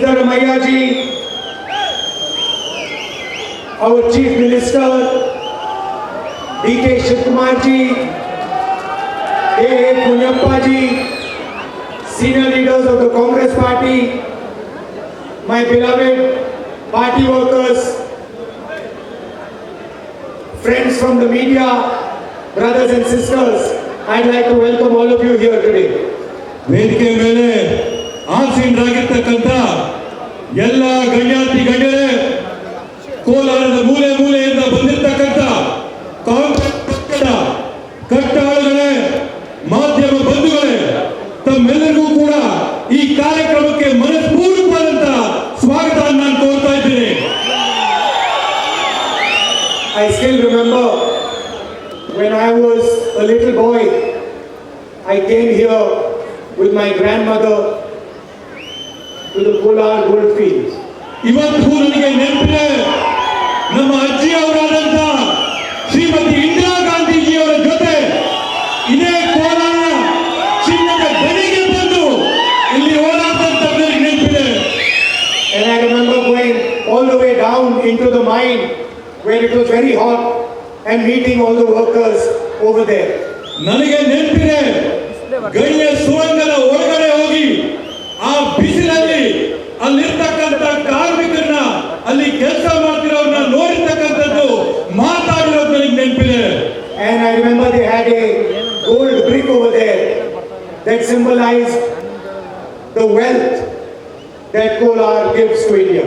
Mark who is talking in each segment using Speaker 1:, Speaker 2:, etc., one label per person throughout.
Speaker 1: Siddaramaiah ji, our Chief Minister, D.K. Shivkumar ji, A.A. Punyappa ji, senior leaders of the Congress Party, my beloved party workers, friends from the media, brothers and sisters, I'd like to welcome all of you here today.
Speaker 2: ವೇದಿಕೆ ಮೇಲೆ ಆಸೀನರಾಗಿರ್ತಕ್ಕಂಥ ಎಲ್ಲ ಗಣ್ಯಾತಿ ಗಣ್ಯರೇ, ಕೋಲಾರದ ಮೂಲೆ ಮೂಲೆಯಿಂದ ಬಂದಿರತಕ್ಕಂಥ ಕಾಂಗ್ರೆಸ್ ಪಕ್ಷದ ಕಟ್ಟಾಳುಗಳೇ, ಮಾಧ್ಯಮ ಬಂಧುಗಳೇ, ತಮ್ಮೆಲ್ಲರಿಗೂ ಕೂಡ ಈ ಕಾರ್ಯಕ್ರಮಕ್ಕೆ ಮನಸ್ಪೂರ್ವಕವಾದಂತ ಸ್ವಾಗತ ನಾನು ಕೋರ್ತಾ ಇದ್ದೇನೆ.
Speaker 1: I still remember when I was a little boy, I came here with my grandmother to the Kolar goldfields.
Speaker 2: ಇವತ್ತು ನನಗೆ ನೆನಪಿದೆ, ನಮ್ಮ ಅಜ್ಜಿಯವರಾದಂತ ಶ್ರೀಮತಿ ಇಂದಿರಾ ಗಾಂಧೀಜಿಯವರ ಜೊತೆ ಇದೇ ಕೋಲಾರ ಚಿನ್ನದ ಗಣಿಗೆ ಬಂದು ಇಲ್ಲಿ ಓಡಾಡ್ತಂತ ನೆನಪಿದೆ.
Speaker 1: And I remember going all the way down into the mine where it was very hot and meeting all the workers over there.
Speaker 2: ನನಗೆ ನೆನಪಿದೆ, ಗಣಿಯ ಸುರಂಗದ ಒಳಗಡೆ ಹೋಗಿ ಆ ಬಿಸಿಲಲ್ಲಿ ಅಲ್ಲಿರ್ತಕ್ಕಂಥ ಕಾರ್ಮಿಕರನ್ನ, ಅಲ್ಲಿ ಕೆಲಸ ಮಾಡ್ತಿರೋರನ್ನ ನೋಡಿರ್ತಕ್ಕಂಥದ್ದು, ಮಾತಾಡಿರೋದು ನನಗೆ ನೆನಪಿದೆ.
Speaker 1: And I remember they had a gold brick over there that symbolized the wealth that Kolar gives to India.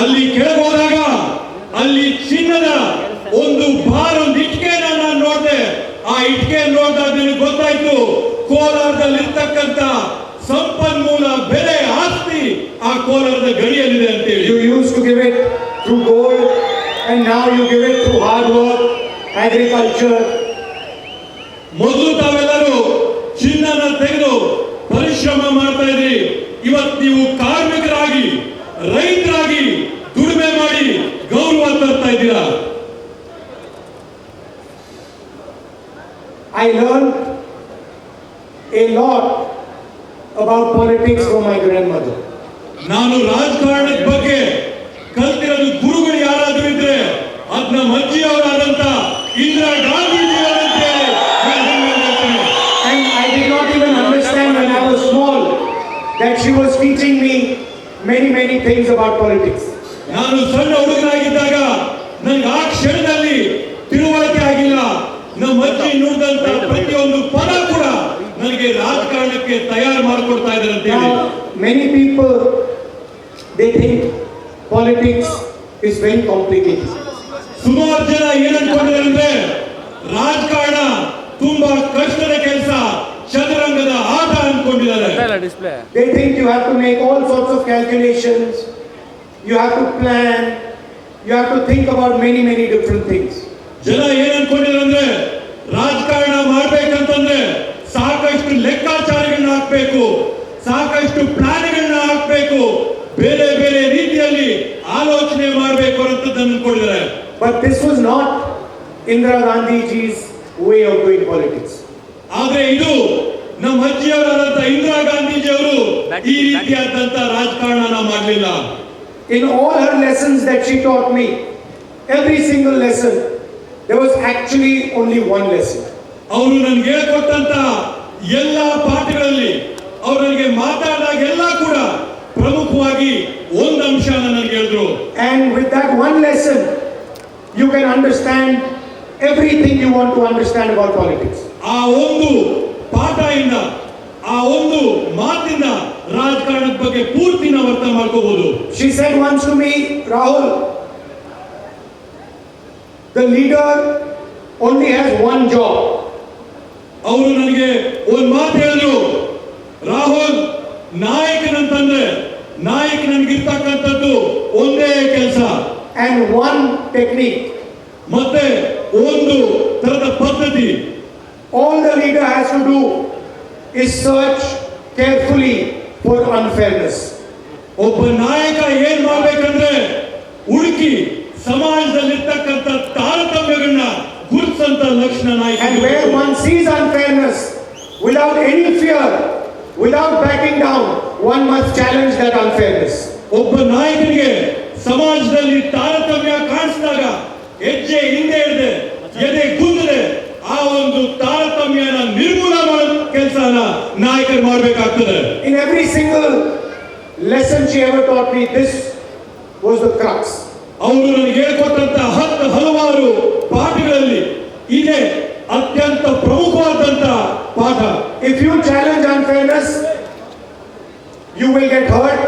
Speaker 2: ಅಲ್ಲಿ ಕೆಳಗೋದಾಗ ಅಲ್ಲಿ ಚಿನ್ನದ ಒಂದು ಬಾರ್, ಒಂದು ಇಟ್ಕೆನ ನಾನು ನೋಡಿದೆ. ಆ ಇಟ್ಕೆ ನೋಡಿದಾಗ ನನಗೆ ಗೊತ್ತಾಯ್ತು ಕೋಲಾರದಲ್ಲಿರ್ತಕ್ಕಂಥ ಸಂಪನ್ಮೂಲ ಬೆಲೆ ಆಸ್ತಿ ಆ ಕೋಲಾರದ ಗಡಿಯಲ್ಲಿದೆ ಅಂತೇಳಿ.
Speaker 1: You used to give it through gold and now you give it through hard work, agriculture.
Speaker 2: ಮೊದಲು ತಾವೆಲ್ಲರೂ ಚಿನ್ನನ ತೆಗೆದು ಪರಿಶ್ರಮ ಮಾಡ್ತಾ ಇದ್ರಿ. ಇವತ್ತು ನೀವು ಕಾರ್ಮಿಕರಾಗಿ, ರೈತರಾಗಿ ದುಡಿಮೆ ಮಾಡಿ ಗೌರವ ತರ್ತಾ ಇದ್ದೀರಾ.
Speaker 1: I learned a lot about politics from my grandmother.
Speaker 2: ನಾನು ರಾಜಕಾರಣದ ಬಗ್ಗೆ ಕಲ್ತಿರೋದು ಗುರುಗಳು ಯಾರಾದ್ರೂ ಇದ್ರೆ ಅದ್ ನಮ್ಮ ಅಜ್ಜಿಯವರಾದಂತ Indira ಗಾಂಧೀಜಿಯವರಂತೆ.
Speaker 1: And I did not even understand when I was small that she was teaching me many things about politics.
Speaker 2: ನಾನು ಸಣ್ಣ ಹುಡುಗನಾಗಿದ್ದಾಗ ನನಗೆ ಆ ಕ್ಷಣದಲ್ಲಿ ತಿಳುವಳಿಕೆ ಆಗಿಲ್ಲ. ನಮ್ಮ ಅಜ್ಜಿ ನುಡಿದಂತ ಪ್ರತಿಯೊಂದು ಪದ ಕೂಡ ನನಗೆ ರಾಜಕಾರಣಕ್ಕೆ ತಯಾರು ಮಾಡಿಕೊಡ್ತಾ ಇದ್ದಾರೆ ಅಂತ ಹೇಳಿ.
Speaker 1: Many people, they think politics is very complicated.
Speaker 2: ಸುಮಾರು ಜನ ಏನ್ ಅನ್ಕೊಂಡಿದ್ದಾರೆ ಅಂದ್ರೆ ರಾಜಕಾರಣ ತುಂಬಾ ಕಷ್ಟದ ಕೆಲಸ, ಚದುರಂಗದ ಆಟ ಅನ್ಕೊಂಡಿದ್ದಾರೆ.
Speaker 1: They think you have to make all sorts of calculations, you have to plan, you have to think about many different things.
Speaker 2: ಜನ ಏನ್ ಅನ್ಕೊಂಡಿದ್ದಾರೆ ಅಂದ್ರೆ ರಾಜಕಾರಣ ಮಾಡ್ಬೇಕಂತಂದ್ರೆ ಸಾಕಷ್ಟು ಲೆಕ್ಕಾಚಾರಗಳನ್ನ ಹಾಕ್ಬೇಕು, ಸಾಕಷ್ಟು ಪ್ಲಾನ್ಗಳನ್ನ ಹಾಕ್ಬೇಕು, ಬೇರೆ ಬೇರೆ ರೀತಿಯಲ್ಲಿ ಆಲೋಚನೆ ಮಾಡಬೇಕು ಅಂತ ಅನ್ಕೊಂಡಿದ್ದಾರೆ.
Speaker 1: But this was not Indira Gandhiji's way of doing politics.
Speaker 2: ಆದ್ರೆ ಇದು ನಮ್ಮ ಅಜ್ಜಿಯವರಾದಂತ ಇಂದಿರಾ ಗಾಂಧೀಜಿಯವರು ಈ ರೀತಿಯಾದಂತ ರಾಜಕಾರಣ ಮಾಡಲಿಲ್ಲ.
Speaker 1: In all her lessons that she taught me, every single lesson, there was actually only one lesson.
Speaker 2: ಅವರು ನನಗೆ ಹೇಳಿಕೊಟ್ಟಂತ ಎಲ್ಲ ಪಾಠಗಳಲ್ಲಿ ಅವರು ನನಗೆ ಮಾತಾಡಿದಾಗ ಎಲ್ಲ ಕೂಡ ಪ್ರಮುಖವಾಗಿ ಒಂದು ಅಂಶನ ನನಗೆ ಹೇಳಿದ್ರು.
Speaker 1: And with that one lesson, you can understand everything you want to understand about politics.
Speaker 2: ಆ ಒಂದು ಪಾಠದಿಂದ, ಆ ಒಂದು ಮಾತಿನ ರಾಜಕಾರಣದ ಬಗ್ಗೆ ಪೂರ್ತಿ ನಾವು ಅರ್ಥ ಮಾಡ್ಕೋಬಹುದು.
Speaker 1: She said once to me, Rahul, the leader only has one job.
Speaker 2: ಅವರು ನನಗೆ ಒಂದು ಮಾತು ಹೇಳಿದ್ರು, ರಾಹುಲ್, ನಾಯಕನಂತಂದ್ರೆ ನಾಯಕನಿಗಿರ್ತಕ್ಕಂಥದ್ದು ಒಂದೇ ಕೆಲಸ,
Speaker 1: and one technique,
Speaker 2: ಮತ್ತೆ ಒಂದು ತರದ ಪದ್ಧತಿ.
Speaker 1: all the leader has to do is search carefully for unfairness.
Speaker 2: ಒಬ್ಬ ನಾಯಕ ಏನ್ ಮಾಡ್ಬೇಕಂದ್ರೆ ಹುಡುಕಿ ಸಮಾಜದಲ್ಲಿರ್ತಕ್ಕಂಥ ತಾರತಮ್ಯಗಳನ್ನ ಗುರುತಿಸಂತ ಲಕ್ಷಣ ನಾಯಕ.
Speaker 1: And where one sees unfairness, without any fear, without backing down, one must challenge that unfairness.
Speaker 2: ಒಬ್ಬ ನಾಯಕನಿಗೆ ಸಮಾಜದಲ್ಲಿ ತಾರತಮ್ಯ ಕಾಣಿಸಿದಾಗ ಹೆಜ್ಜೆ ಹಿಂದೆ ಇಡದೆ ಎದೆ ಗುಂದದೆ ಆ ಒಂದು ತಾರತಮ್ಯನ ನಿರ್ಮೂಲ ಮಾಡೋ ಕೆಲಸನ ನಾಯಕರು ಮಾಡಬೇಕಾಗ್ತದೆ.
Speaker 1: In every single lesson she ever taught me, this was the crux.
Speaker 2: ಅವರು ನನಗೆ ಹೇಳಿಕೊಟ್ಟಂತ ಹಲವಾರು ಪಾಠಗಳಲ್ಲಿ ಇದೇ ಅತ್ಯಂತ ಪ್ರಮುಖವಾದಂತ ಪಾಠ.
Speaker 1: If you challenge unfairness, you will get hurt,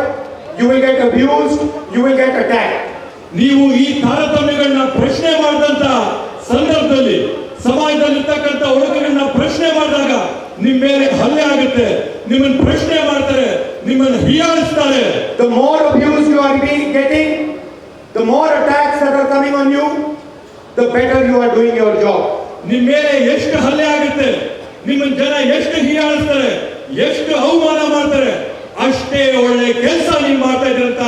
Speaker 1: you will get abused, you will get attacked.
Speaker 2: ನೀವು ಈ ತಾರತಮ್ಯಗಳನ್ನ ಪ್ರಶ್ನೆ ಮಾಡಿದಂತ ಸಂದರ್ಭದಲ್ಲಿ ಸಮಾಜದಲ್ಲಿರ್ತಕ್ಕಂಥ ಒಳಗನ್ನ ಪ್ರಶ್ನೆ ಮಾಡಿದಾಗ ನಿಮ್ಮ ಮೇಲೆ ಹಲ್ಲೆ ಆಗುತ್ತೆ, ನಿಮ್ಮನ್ನು ಪ್ರಶ್ನೆ ಮಾಡ್ತಾರೆ, ನಿಮ್ಮನ್ನು ಹೀಯಾಳಿಸ್ತಾರೆ.
Speaker 1: The more abuse you are getting, the more attacks that are coming on you, the better you are doing your job.
Speaker 2: ನಿಮ್ಮ ಮೇಲೆ ಎಷ್ಟು ಹಲ್ಲೆ ಆಗುತ್ತೆ, ನಿಮ್ಮನ್ನ ಜನ ಎಷ್ಟು ಹೀಯಾಳಿಸ್ತಾರೆ, ಎಷ್ಟು ಅವಮಾನ ಮಾಡ್ತಾರೆ, ಅಷ್ಟೇ ಒಳ್ಳೆ ಕೆಲಸ ನೀವು ಮಾಡ್ತಾ ಇದ್ರಂತ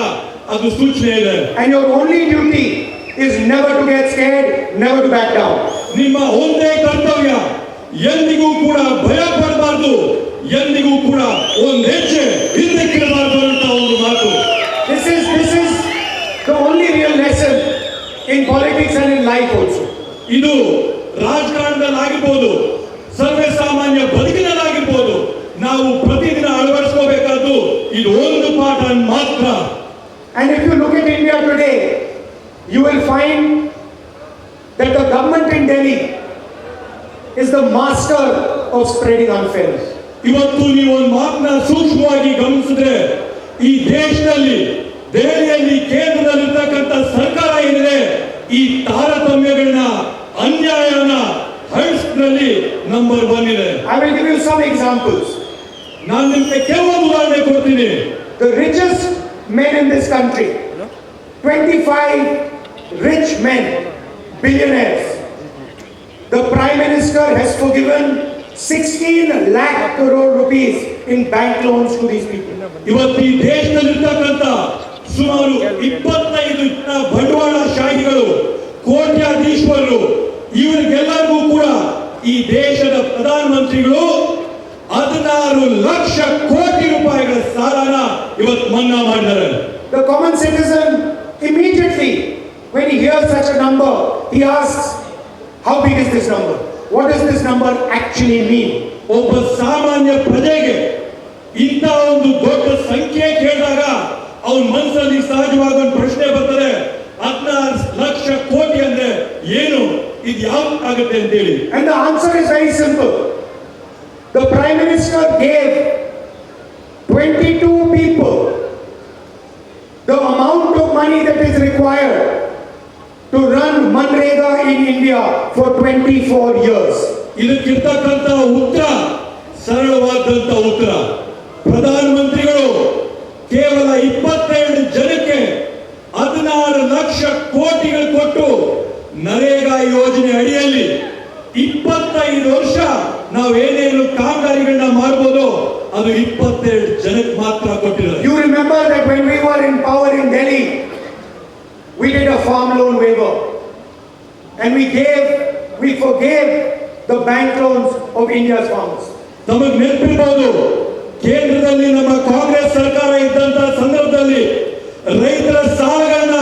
Speaker 2: ಅದು ಸೂಚನೆ ಇದೆ.
Speaker 1: And your only duty is never to get scared, never to back down.
Speaker 2: ನಿಮ್ಮ ಒಂದೇ ಕರ್ತವ್ಯ ಎಂದಿಗೂ ಕೂಡ ಭಯ ಪಡಬಾರ್ದು, ಎಂದಿಗೂ ಕೂಡ ಒಂದು ಹೆಜ್ಜೆ ಹಿಂದಕ್ಕಿಡಬಾರ್ದು ಅಂತ ಒಂದು ಮಾತು.
Speaker 1: This is the only real lesson in politics and in life also.
Speaker 2: ಇದು ರಾಜಕಾರಣದಲ್ಲಿ ಆಗಿರ್ಬೋದು, ಸರ್ವೇ ಸಾಮಾನ್ಯ ಬದುಕಿನಲ್ಲಾಗಿರ್ಬೋದು, ನಾವು ಪ್ರತಿದಿನ ಅಳವಡಿಸ್ಕೋಬೇಕಾದ್ದು ಇದು ಒಂದು ಪಾಠ ಮಾತ್ರ.
Speaker 1: And if you look at India today, you will find that the government in Delhi is the master of spreading unfairness.
Speaker 2: ಇವತ್ತು ನೀವು ಒಂದು ಮಾತನ್ನ ಸೂಕ್ಷ್ಮವಾಗಿ ಗಮನಿಸಿದ್ರೆ, ಈ ದೇಶದಲ್ಲಿ ದೆಹಲಿಯಲ್ಲಿ ಕೇಂದ್ರದಲ್ಲಿರ್ತಕ್ಕಂಥ ಸರ್ಕಾರ ಏನಿದೆ, ಈ ತಾರತಮ್ಯಗಳನ್ನ ಅನ್ಯಾಯನ ಹಳಿಸ್ನಲ್ಲಿ ನಂಬರ್ 1 ಇದೆ.
Speaker 1: I will give you some examples.
Speaker 2: ನಾನು ನಿಮಗೆ ಕೆಲವೊಂದು ಉದಾಹರಣೆ ಕೊಡ್ತೀನಿ.
Speaker 1: The richest men in this country, 25 rich men, billionaires. The Prime Minister has forgiven 16 lakh crore rupees in bank loans to these people.
Speaker 2: ಇವತ್ತು ಈ ದೇಶದಲ್ಲಿರ್ತಕ್ಕಂಥ ಸುಮಾರು 25 ಬಂಡವಾಳಶಾಹಿಗಳು, ಕೋಟ್ಯಾಧೀಶ್ವರರು, ಇವರಿಗೆಲ್ಲರಿಗೂ ಕೂಡ ಈ ದೇಶದ ಪ್ರಧಾನಮಂತ್ರಿಗಳು 16 ಲಕ್ಷ ಕೋಟಿ ರೂಪಾಯಿಗಳ ಸಾಲನ ಇವತ್ತು ಮನ್ನಾ ಮಾಡಿದ್ದಾರೆ.
Speaker 1: The common citizen immediately, when he hears such a number, he asks, how big is this number? What does this number actually mean?
Speaker 2: ಒಬ್ಬ ಸಾಮಾನ್ಯ ಪ್ರಜೆಗೆ ಇಂಥ ಒಂದು ದೊಡ್ಡ ಸಂಖ್ಯೆ ಕೇಳಿದಾಗ ಅವನ ಮನಸ್ಸಲ್ಲಿ ಸಹಜವಾಗಿ ಒಂದು ಪ್ರಶ್ನೆ ಬರ್ತದೆ, 16 ಲಕ್ಷ ಕೋಟಿ ಅಂದ್ರೆ ಏನು, ಇದು ಯಾವ್ದು ಆಗುತ್ತೆ ಅಂತೇಳಿ.
Speaker 1: And the answer is very simple. The Prime Minister gave 22 people the amount of money that is required to run Manrega in India for 24 years.
Speaker 2: ಇದಕ್ಕಿರ್ತಕ್ಕಂಥ ಉತ್ತರ ಸರಳವಾದಂತ ಉತ್ತರ. ಪ್ರಧಾನಮಂತ್ರಿಗಳು ಕೇವಲ 22 ಜನಕ್ಕೆ 16 ಲಕ್ಷ ಕೋಟಿಗಳು ಕೊಟ್ಟು ನರೇಗಾ ಯೋಜನೆ ಅಡಿಯಲ್ಲಿ 25 ವರ್ಷ ನಾವೇನೇನು ಕಾಮಗಾರಿಗಳನ್ನ ಮಾಡಬಹುದು ಅದು 22 ಜನಕ್ಕೆ ಮಾತ್ರ ಕೊಟ್ಟಿದ್ದಾರೆ.
Speaker 1: You remember that when we were in power in Delhi, we did a farm loan waiver and we forgave the bank loans of India's farmers.
Speaker 2: ತಮಗೆ ನೆನಪಿರಬಹುದು, ಕೇಂದ್ರದಲ್ಲಿ ನಮ್ಮ ಕಾಂಗ್ರೆಸ್ ಸರ್ಕಾರ ಇದ್ದಂತ ಸಂದರ್ಭದಲ್ಲಿ ರೈತರ ಸಾಲಗಳನ್ನ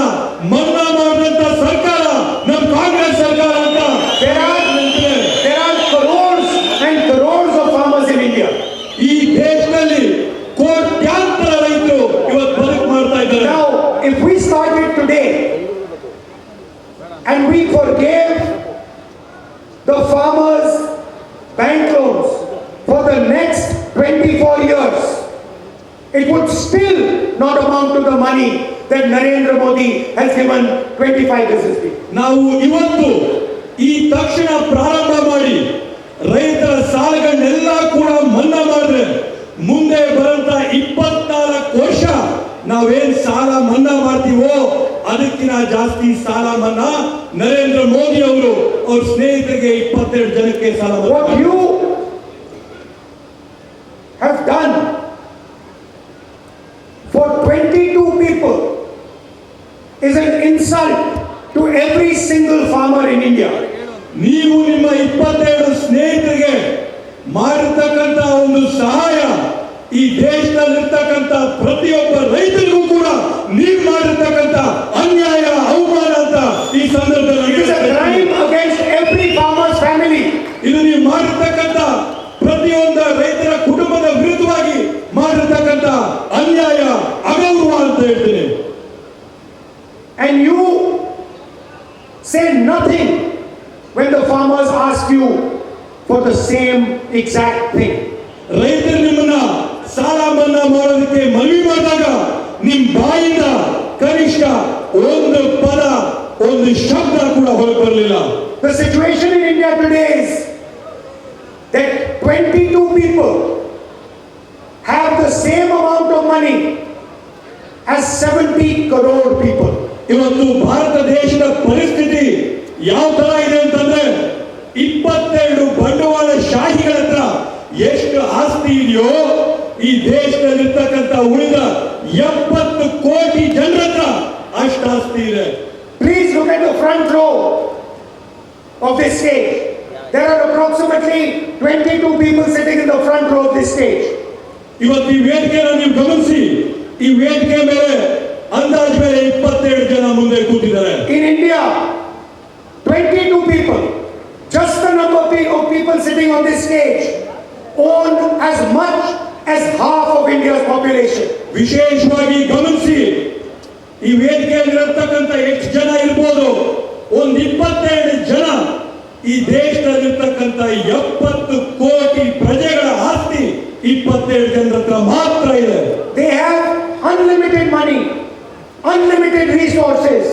Speaker 2: ಮನ್ನಾ ಮಾಡಿದಂತ ಸರ್ಕಾರ ನಮ್ಮ ಕಾಂಗ್ರೆಸ್ ಸರ್ಕಾರ ಅಂತ.
Speaker 1: There are crores and crores of farmers in India.
Speaker 2: ಈ ದೇಶದಲ್ಲಿ ಕೋಟ್ಯಾಂತರ ರೈತರು ಇವತ್ತು ಬದುಕು ಮಾಡ್ತಾ ಇದ್ದಾರೆ.
Speaker 1: Now, if we started today and we forgave the farmers' bank loans for the next 24 years, it would still not amount to the money that Narendra Modi has given 25 business people.
Speaker 2: ನಾವು ಇವತ್ತು ಈ ತಕ್ಷಣ ಪ್ರಾರಂಭ ಮಾಡಿ ರೈತರ ಸಾಲಗಳನ್ನೆಲ್ಲ ಕೂಡ ಮನ್ನಾ ಮಾಡಿದ್ರೆ ಮುಂದೆ ಬರಂತ 24 ವರ್ಷ ನಾವೇನ್ ಸಾಲ ಮನ್ನಾ ಮಾಡ್ತೀವೋ ಅದಕ್ಕಿಂತ ಜಾಸ್ತಿ ಸಾಲ ಮನ್ನಾ ನರೇಂದ್ರ ಮೋದಿ ಅವರು ಅವ್ರ ಸ್ನೇಹಿತರಿಗೆ 22 ಜನಕ್ಕೆ ಸಾಲ ಮನ್ನಾ.
Speaker 1: What you have done for 22 people is an insult to every single farmer in India.
Speaker 2: ನೀವು ನಿಮ್ಮ 22 ಸ್ನೇಹಿತರಿಗೆ ಮಾಡಿರ್ತಕ್ಕಂಥ ಒಂದು ಸಹಾಯ ಈ ದೇಶದಲ್ಲಿರ್ತಕ್ಕಂಥ ಪ್ರತಿಯೊಬ್ಬ ರೈತರಿಗೂ ಕೂಡ ನೀವು ಮಾಡಿರ್ತಕ್ಕಂಥ ಅನ್ಯಾಯ ಅವಮಾನ ಅಂತ ಈ ಸಂದರ್ಭದಲ್ಲಿ
Speaker 1: It is a crime against every farmer's family.
Speaker 2: ಇದು ನೀವು ಮಾಡಿರ್ತಕ್ಕಂಥ ಪ್ರತಿಯೊಂದು ರೈತರ ಕುಟುಂಬದ ವಿರುದ್ಧವಾಗಿ ಮಾಡಿರ್ತಕ್ಕಂಥ ಅನ್ಯಾಯ ಅಗೌರವ ಅಂತ ಹೇಳ್ತೀನಿ.
Speaker 1: And you say nothing when the farmers ask you for the same exact thing.
Speaker 2: ರೈತರು ನಿಮ್ಮನ್ನ ಸಾಲ ಮನ್ನಾ ಮಾಡೋದಕ್ಕೆ ಮನವಿ ಮಾಡಿದಾಗ ನಿಮ್ ಬಾಯಿಂದ ಕನಿಷ್ಠ ಒಂದು ಪದ ಒಂದು ಶಬ್ದ ಕೂಡ ಹೊರಗೆ ಬರಲಿಲ್ಲ.
Speaker 1: The situation in India today is that 22 people have the same amount of money as 70 crore people.
Speaker 2: ಇವತ್ತು ಭಾರತ ದೇಶದ ಪರಿಸ್ಥಿತಿ ಯಾವ ತರ ಇದೆ ಅಂತಂದ್ರೆ 22 ಬಂಡವಾಳ ಶಾಹಿಗಳ ಹತ್ರ ಎಷ್ಟು ಆಸ್ತಿ ಇದೆಯೋ ಈ ದೇಶದಲ್ಲಿರ್ತಕ್ಕಂಥ ಉಳಿದ 70 ಕೋಟಿ ಜನರ ಹತ್ರ ಅಷ್ಟು ಆಸ್ತಿ ಇದೆ.
Speaker 1: Please look at the front row of this stage. There are approximately 22 people sitting in the front row of this stage.
Speaker 2: ಇವತ್ತು ಈ ವೇದಿಕೆಯನ್ನು ನೀವು ಗಮನಿಸಿ, ಈ ವೇದಿಕೆ ಮೇಲೆ ಅಂದಾಜ್ ಮೇಲೆ 27 ಜನ ಮುಂದೆ ಕೂತಿದ್ದಾರೆ.
Speaker 1: In India, 22 people, just the number of people sitting on this stage, own as much as half of India's population.
Speaker 2: ವಿಶೇಷವಾಗಿ ಗಮನಿಸಿ, ಈ ವೇದಿಕೆಯಲ್ಲಿರತಕ್ಕಂಥ ಎಷ್ಟು ಜನ ಇರ್ಬೋದು, ಒಂದು 22 ಜನ ಈ ದೇಶದಲ್ಲಿರ್ತಕ್ಕಂಥ 70 ಕೋಟಿ ಪ್ರಜೆಗಳ ಆಸ್ತಿ 22 ಜನರ ಹತ್ರ ಮಾತ್ರ ಇದೆ.
Speaker 1: They have unlimited money, unlimited resources.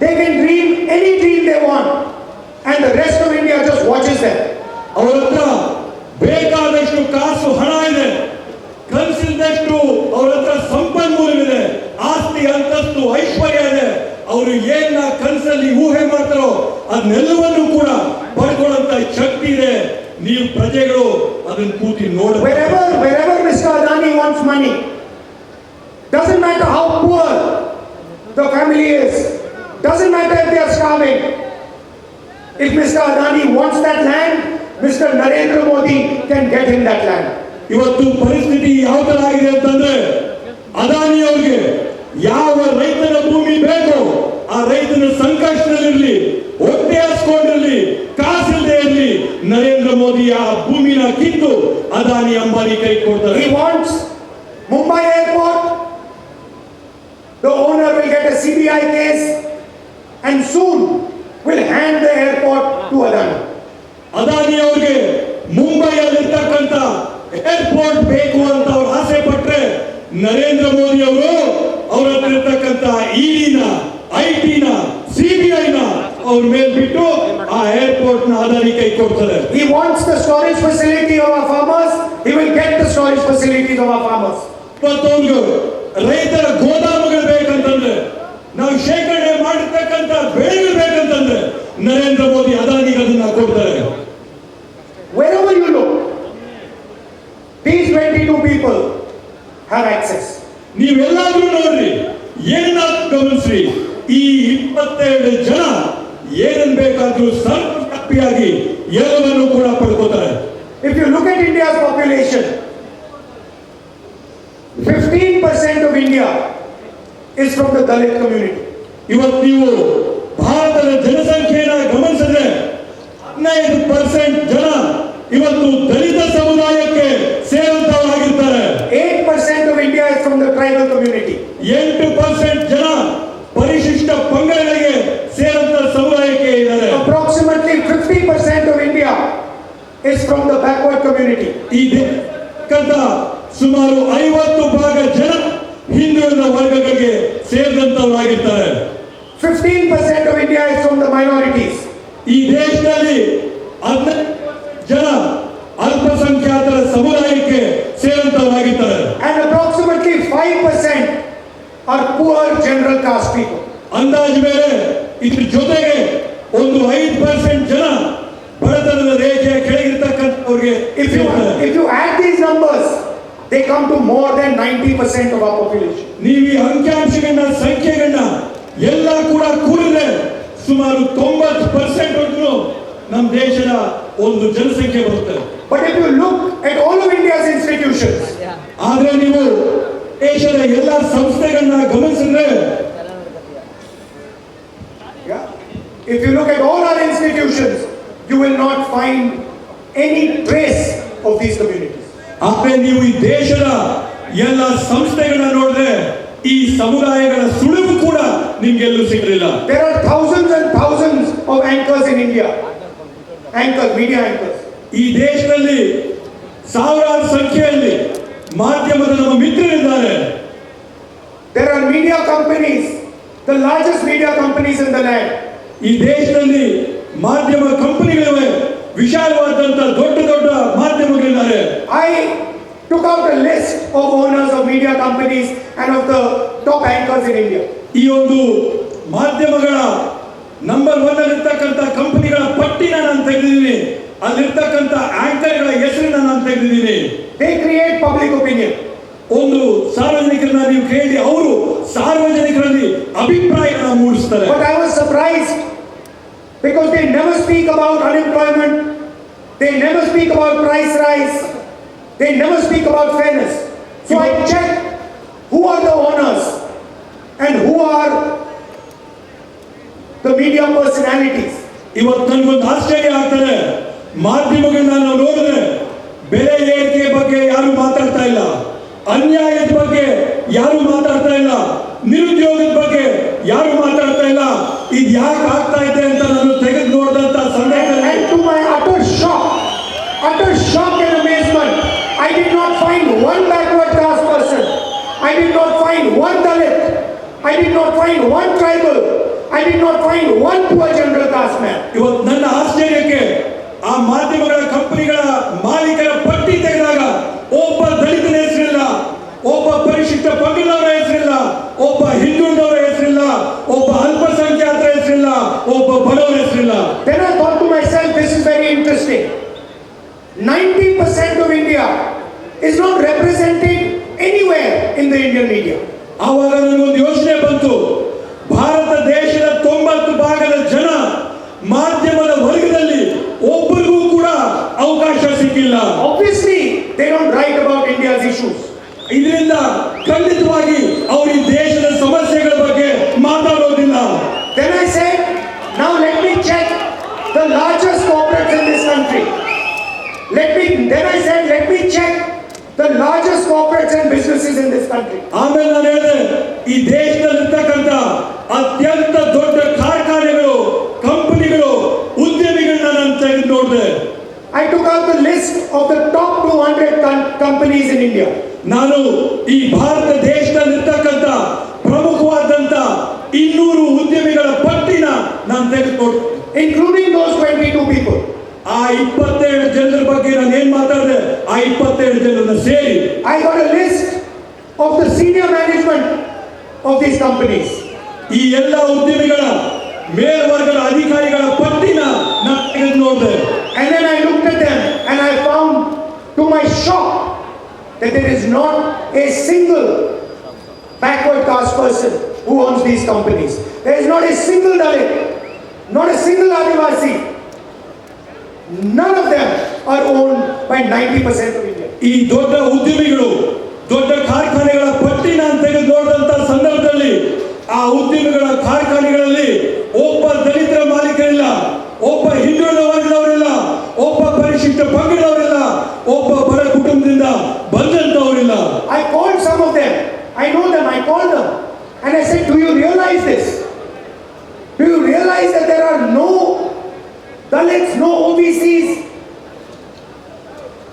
Speaker 1: They can dream any dream they want, and the rest of India just watches them.
Speaker 2: ಅವರ ಹತ್ರ ಬೇಕಾದಷ್ಟು ಕಾಸು ಹಣ ಇದೆ, ಕನಸಿದಷ್ಟು ಅವರ ಹತ್ರ ಸಂಪನ್ಮೂಲವಿದೆ, ಆಸ್ತಿ ಅಂತಸ್ತು ಐಶ್ವರ್ಯ ಇದೆ. ಅವರು ಏನ ಕನಸಲ್ಲಿ ಊಹೆ ಮಾಡ್ತಾರೋ ಅದನ್ನೆಲ್ಲವನ್ನು ಕೂಡ ಪಡ್ಕೊಳ್ಳುವಂತ ಶಕ್ತಿ ಇದೆ. ನೀವು ಪ್ರಜೆಗಳು ಅದನ್ನು ಕೂತಿ ನೋಡಿ.
Speaker 1: Wherever Mr. Adani wants money, doesn't matter how poor the family is, doesn't matter if they are starving. If Mr. Adani wants that land, Mr. Narendra Modi can get him that land.
Speaker 2: ಇವತ್ತು ಪರಿಸ್ಥಿತಿ ಯಾವ ತರ ಆಗಿದೆ ಅಂತಂದ್ರೆ, ಅದಾನಿ ಅವ್ರಿಗೆ ಯಾವ ರೈತನ ಭೂಮಿ ಬೇಕೋ ಆ ರೈತನ ಸಂಕಷ್ಟದಲ್ಲಿರ್ಲಿ, ಹೊಟ್ಟೆ ಹಸ್ಕೊಂಡಿರ್ಲಿ, ಕಾಸಿಲ್ಲದೆ ಇರಲಿ, ನರೇಂದ್ರ ಮೋದಿ ಆ ಭೂಮಿನ ಕಿತ್ತು ಅದಾನಿ ಅಂಬಾನಿ ಕೈ ಕೊಡ್ತಾರೆ.
Speaker 1: He wants Mumbai airport, the owner will get a CBI case and soon will hand the airport to Adani.
Speaker 2: Adani ಅವ್ರಿಗೆ ಮುಂಬೈಯಲ್ಲಿರ್ತಕ್ಕಂಥ ಏರ್ಪೋರ್ಟ್ ಬೇಕು ಅಂತ ಅವ್ರು ಆಸೆ ಪಟ್ರೆ ನರೇಂದ್ರ ಮೋದಿ ಅವರು ಅವ್ರ ಹತ್ರ ಇರ್ತಕ್ಕಂಥ ಇಡಿನ, ಐಟಿನ, ಸಿಬಿಐನ ಅವ್ರ ಮೇಲೆ ಬಿಟ್ಟು ಆ ಏರ್ಪೋರ್ಟ್ ನ ಅದಾನಿ ಕೈ ಕೊಡ್ತಾರೆ.
Speaker 1: He wants the storage facility of our farmers, he will get the storage facilities of our farmers.
Speaker 2: ಮತ್ತು ಅವ್ರಿಗೆ ರೈತರ ಗೋದಾಮುಗಳು ಬೇಕಂತಂದ್ರೆ, ನಾವು ಶೇಖರಣೆ ಮಾಡಿರ್ತಕ್ಕಂಥ ಬೆಳೆಗಳು ಬೇಕಂತಂದ್ರೆ ನರೇಂದ್ರ ಮೋದಿ ಅದಾನಿಗೆ ಅದನ್ನ ಕೊಡ್ತಾರೆ.
Speaker 1: Wherever you look, these 22 people have access.
Speaker 2: ನೀವೆಲ್ಲಾದ್ರೂ ನೋಡ್ರಿ, ಏನ ಗಮನಿಸ್ರಿ, ಈ 22 ಜನ ಏನನ್ ಬೇಕಾದ್ರೂ ಸರ್ವವ್ಯಾಪಿಯಾಗಿ ಎಲ್ಲವನ್ನೂ ಕೂಡ ಪಡ್ಕೋತಾರೆ.
Speaker 1: If you look at India's population, 15% of India is from the Dalit community.
Speaker 2: ಇವತ್ತು ನೀವು ಭಾರತದ ಜನಸಂಖ್ಯೆನ ಗಮನಿಸಿದ್ರೆ 15% ಜನ ಇವತ್ತು ದಲಿತ ಸಮುದಾಯಕ್ಕೆ ಸೇರಿದವರಾಗಿರ್ತಾರೆ.
Speaker 1: 8% of India is from the tribal community.
Speaker 2: 8% ಜನ ಪರಿಶಿಷ್ಟ ಪಂಗಡಗಳಿಗೆ ಸೇರಿದ ಸಮುದಾಯಕ್ಕೆ ಇದ್ದಾರೆ.
Speaker 1: Approximately 50% of India is from the backward community.
Speaker 2: ಈ ದೇಶದ ಸುಮಾರು 50% ಜನ ಹಿಂದುಳಿದ ವರ್ಗಗಳಿಗೆ ಸೇರಿದಂತವರಾಗಿರ್ತಾರೆ.
Speaker 1: 15% of India is from the minorities.
Speaker 2: ಈ ದೇಶದಲ್ಲಿ 15% ಜನ ಅಲ್ಪಸಂಖ್ಯಾತರ ಸಮುದಾಯಕ್ಕೆ ಸೇರಿದಂತವರಾಗಿರ್ತಾರೆ.
Speaker 1: And approximately 5% are poor general caste people.
Speaker 2: ಅಂದಾಜು ಮೇಲೆ ಇದ್ರ ಜೊತೆಗೆ ಒಂದು 5% ಜನ ಬಡತನದ ರೇಖೆಯ ಕೆಳಗಿರ್ತಕ್ಕಂಥವ್ರಿಗೆ
Speaker 1: If you add these numbers, they come to more than 90% of our population.
Speaker 2: ನೀವು ಈ ಅಂಕಿಅಂಶಗಳನ್ನ ಸಂಖ್ಯೆಗಳನ್ನ ಎಲ್ಲ ಕೂಡ ಕೂಡಿದ್ರೆ ಸುಮಾರು 90% ನಮ್ಮ ದೇಶದ ಒಂದು ಜನಸಂಖ್ಯೆ ಬರುತ್ತೆ.
Speaker 1: But if you look at all of India's institutions,
Speaker 2: ಆದ್ರೆ ನೀವು ದೇಶದ ಎಲ್ಲ ಸಂಸ್ಥೆಗಳನ್ನ ಗಮನಿಸಿದ್ರೆ,
Speaker 1: Yeah? If you look at all our institutions, you will not find any trace of these communities.
Speaker 2: ಆದ್ರೆ ನೀವು ಈ ದೇಶದ ಎಲ್ಲ ಸಂಸ್ಥೆಗಳನ್ನ ನೋಡಿದ್ರೆ ಈ ಸಮುದಾಯಗಳ ಸುಳಿವು ಕೂಡ ನಿಮ್ಗೆಲ್ಲೂ ಸಿಗಲಿಲ್ಲ.
Speaker 1: There are thousands and thousands of anchors in India. Anchors, media anchors.
Speaker 2: ಈ ದೇಶದಲ್ಲಿ ಸಾವಿರಾರು ಸಂಖ್ಯೆಯಲ್ಲಿ ಮಾಧ್ಯಮದ ನಮ್ಮ ಮಿತ್ರರಿದ್ದಾರೆ.
Speaker 1: There are media companies, the largest media companies in the land.
Speaker 2: ಈ ದೇಶದಲ್ಲಿ ಮಾಧ್ಯಮ ಕಂಪನಿಗಳಿವೆ, ವಿಶಾಲವಾದಂತ ದೊಡ್ಡ ದೊಡ್ಡ ಮಾಧ್ಯಮಗಳಿದ್ದಾರೆ.
Speaker 1: I took out a list of owners of media companies and of the top anchors in India.
Speaker 2: ಈ ಒಂದು ಮಾಧ್ಯಮಗಳ ನಂಬರ್ 1 ಅಲ್ಲಿರ್ತಕ್ಕಂಥ ಕಂಪನಿಗಳ ಪಟ್ಟಿನ ನಾನು ತೆಗೆದಿದ್ದೀನಿ. ಅಲ್ಲಿರ್ತಕ್ಕಂಥ ಆಂಕರ್ಗಳ ಹೆಸರನ್ನ ನಾನು ತೆಗೆದಿದ್ದೀನಿ.
Speaker 1: They create public opinion.
Speaker 2: ಒಂದು ಸಾರ್ವಜನಿಕರನ್ನ ನೀವು ಕೇಳಿ, ಅವರು ಸಾರ್ವಜನಿಕರಲ್ಲಿ ಅಭಿಪ್ರಾಯನ ಮೂಡಿಸ್ತಾರೆ.
Speaker 1: But I was surprised because they never speak about unemployment, they never speak about price rise, they never speak about fairness. So I checked who are the owners and who are the media personalities.
Speaker 2: ಇವತ್ತು ನನಗೊಂದು ಆಶ್ಚರ್ಯ ಆಗ್ತದೆ, ಮಾಧ್ಯಮಗಳನ್ನ ನಾವು ನೋಡಿದ್ರೆ ಬೆಲೆ ಏರಿಕೆ ಬಗ್ಗೆ ಯಾರು ಮಾತಾಡ್ತಾ ಇಲ್ಲ, ಅನ್ಯಾಯದ ಬಗ್ಗೆ ಯಾರು ಮಾತಾಡ್ತಾ ಇಲ್ಲ, ನಿರುದ್ಯೋಗದ ಬಗ್ಗೆ ಯಾರು ಮಾತಾಡ್ತಾ ಇಲ್ಲ. ಇದು ಯಾಕೆ ಆಗ್ತಾ ಇದೆ ಅಂತ ನಾನು ತೆಗೆದು ನೋಡಿದಂತ ಸಂದರ್ಭದಲ್ಲಿ,
Speaker 1: And to my utter shock and amazement, I did not find one backward class person. I did not find one Dalit. I did not find one tribal. I did not find one poor general caste man.
Speaker 2: ಇವತ್ತು ನನ್ನ ಆಶ್ಚರ್ಯಕ್ಕೆ ಆ ಮಾಧ್ಯಮಗಳ ಕಂಪನಿಗಳ ಮಾಲೀಕರ ಪಟ್ಟಿ ತೆಗೆದಾಗ ಒಬ್ಬ ದಲಿತನ ಹೆಸರಿಲ್ಲ, ಒಬ್ಬ ಪರಿಶಿಷ್ಟ ಪಂಗಡದವರ ಹೆಸರಿಲ್ಲ, ಒಬ್ಬ ಹಿಂದುಳಿದವರ ಹೆಸರಿಲ್ಲ, ಒಬ್ಬ ಅಲ್ಪಸಂಖ್ಯಾತರ ಹೆಸರಿಲ್ಲ, ಒಬ್ಬ ಬಡವರ ಹೆಸರಿಲ್ಲ.
Speaker 1: Then I thought to myself, this is very interesting. 90% of India is not represented anywhere in the Indian media.
Speaker 2: ಆವಾಗ ನನಗೊಂದು ಯೋಚನೆ ಬಂತು, ಭಾರತ ದೇಶದ 90% ಜನ ಮಾಧ್ಯಮದ ವರ್ಗದಲ್ಲಿ ಒಬ್ಬರಿಗೂ ಕೂಡ ಅವಕಾಶ ಸಿಕ್ಕಿಲ್ಲ.
Speaker 1: Obviously, they don't write about India's issues.
Speaker 2: ಇದರಿಂದ ಖಂಡಿತವಾಗಿ ಅವರು ಈ ದೇಶದ ಸಮಸ್ಯೆಗಳ ಬಗ್ಗೆ ಮಾತಾಡೋದಿಲ್ಲ.
Speaker 1: Then I said, now let me check the largest corporates in this country. Then I said, let me check the largest corporates and businesses in this country.
Speaker 2: ಆಮೇಲೆ ನಾನು ಹೇಳಿದೆ, ಈ ದೇಶದಲ್ಲಿರ್ತಕ್ಕಂಥ ಅತ್ಯಂತ ದೊಡ್ಡ ಕಾರ್ಖಾನೆಗಳು, ಕಂಪನಿಗಳು, ಉದ್ಯಮಿಗಳನ್ನ ನಾನು ತೆಗೆದು ನೋಡಿದೆ.
Speaker 1: I took out the list of the top 200 companies in India.
Speaker 2: ನಾನು ಈ ಭಾರತ ದೇಶದಲ್ಲಿರ್ತಕ್ಕಂಥ ಪ್ರಮುಖವಾದಂತ 200 ಉದ್ಯಮಿಗಳ ಪಟ್ಟಿನ ನಾನು ತೆಗೆದು ನೋಡಿದೆ,
Speaker 1: Including those 22 people.
Speaker 2: ಆ 27 ಜನರ ಬಗ್ಗೆ ನಾನು ಏನ್ ಮಾತಾಡಿದೆ, ಆ 27 ಜನರನ್ನ ಸೇರಿ
Speaker 1: I got a list of the senior management of these companies.
Speaker 2: ಈ ಎಲ್ಲ ಉದ್ಯಮಿಗಳ ಮೇಲ್ವರ್ಗದ ಅಧಿಕಾರಿಗಳ ಪಟ್ಟಿನ ನಾನು ತೆಗೆದು ನೋಡಿದೆ.
Speaker 1: And then I looked at them and I found, to my shock, that there is not a single backward caste person who owns these companies. There is not a single Dalit, not a single Adivasi. None of them are owned by 90% of India.
Speaker 2: ಈ ದೊಡ್ಡ ಉದ್ಯಮಿಗಳು, ದೊಡ್ಡ ಕಾರ್ಖಾನೆಗಳ ಪಟ್ಟಿ ನಾನು ತೆಗೆದು ನೋಡಿದಂತ ಸಂದರ್ಭದಲ್ಲಿ ಆ ಉದ್ಯಮಿಗಳ ಕಾರ್ಖಾನೆಗಳಲ್ಲಿ ಒಬ್ಬ ದಲಿತರ ಮಾಲೀಕರಿಲ್ಲ, ಒಬ್ಬ ಹಿಂದುಳಿದ ವರ್ಗದವರಿಲ್ಲ, ಒಬ್ಬ ಪರಿಶಿಷ್ಟ ಪಂಗಡದವರಿಲ್ಲ, ಒಬ್ಬ ಬಡ ಕುಟುಂಬದಿಂದ ಬಂದಂತವರಿಲ್ಲ.
Speaker 1: I called some of them. I know them. I called them. And I said, do you realize this? Do you realize that there are no Dalits, no OBCs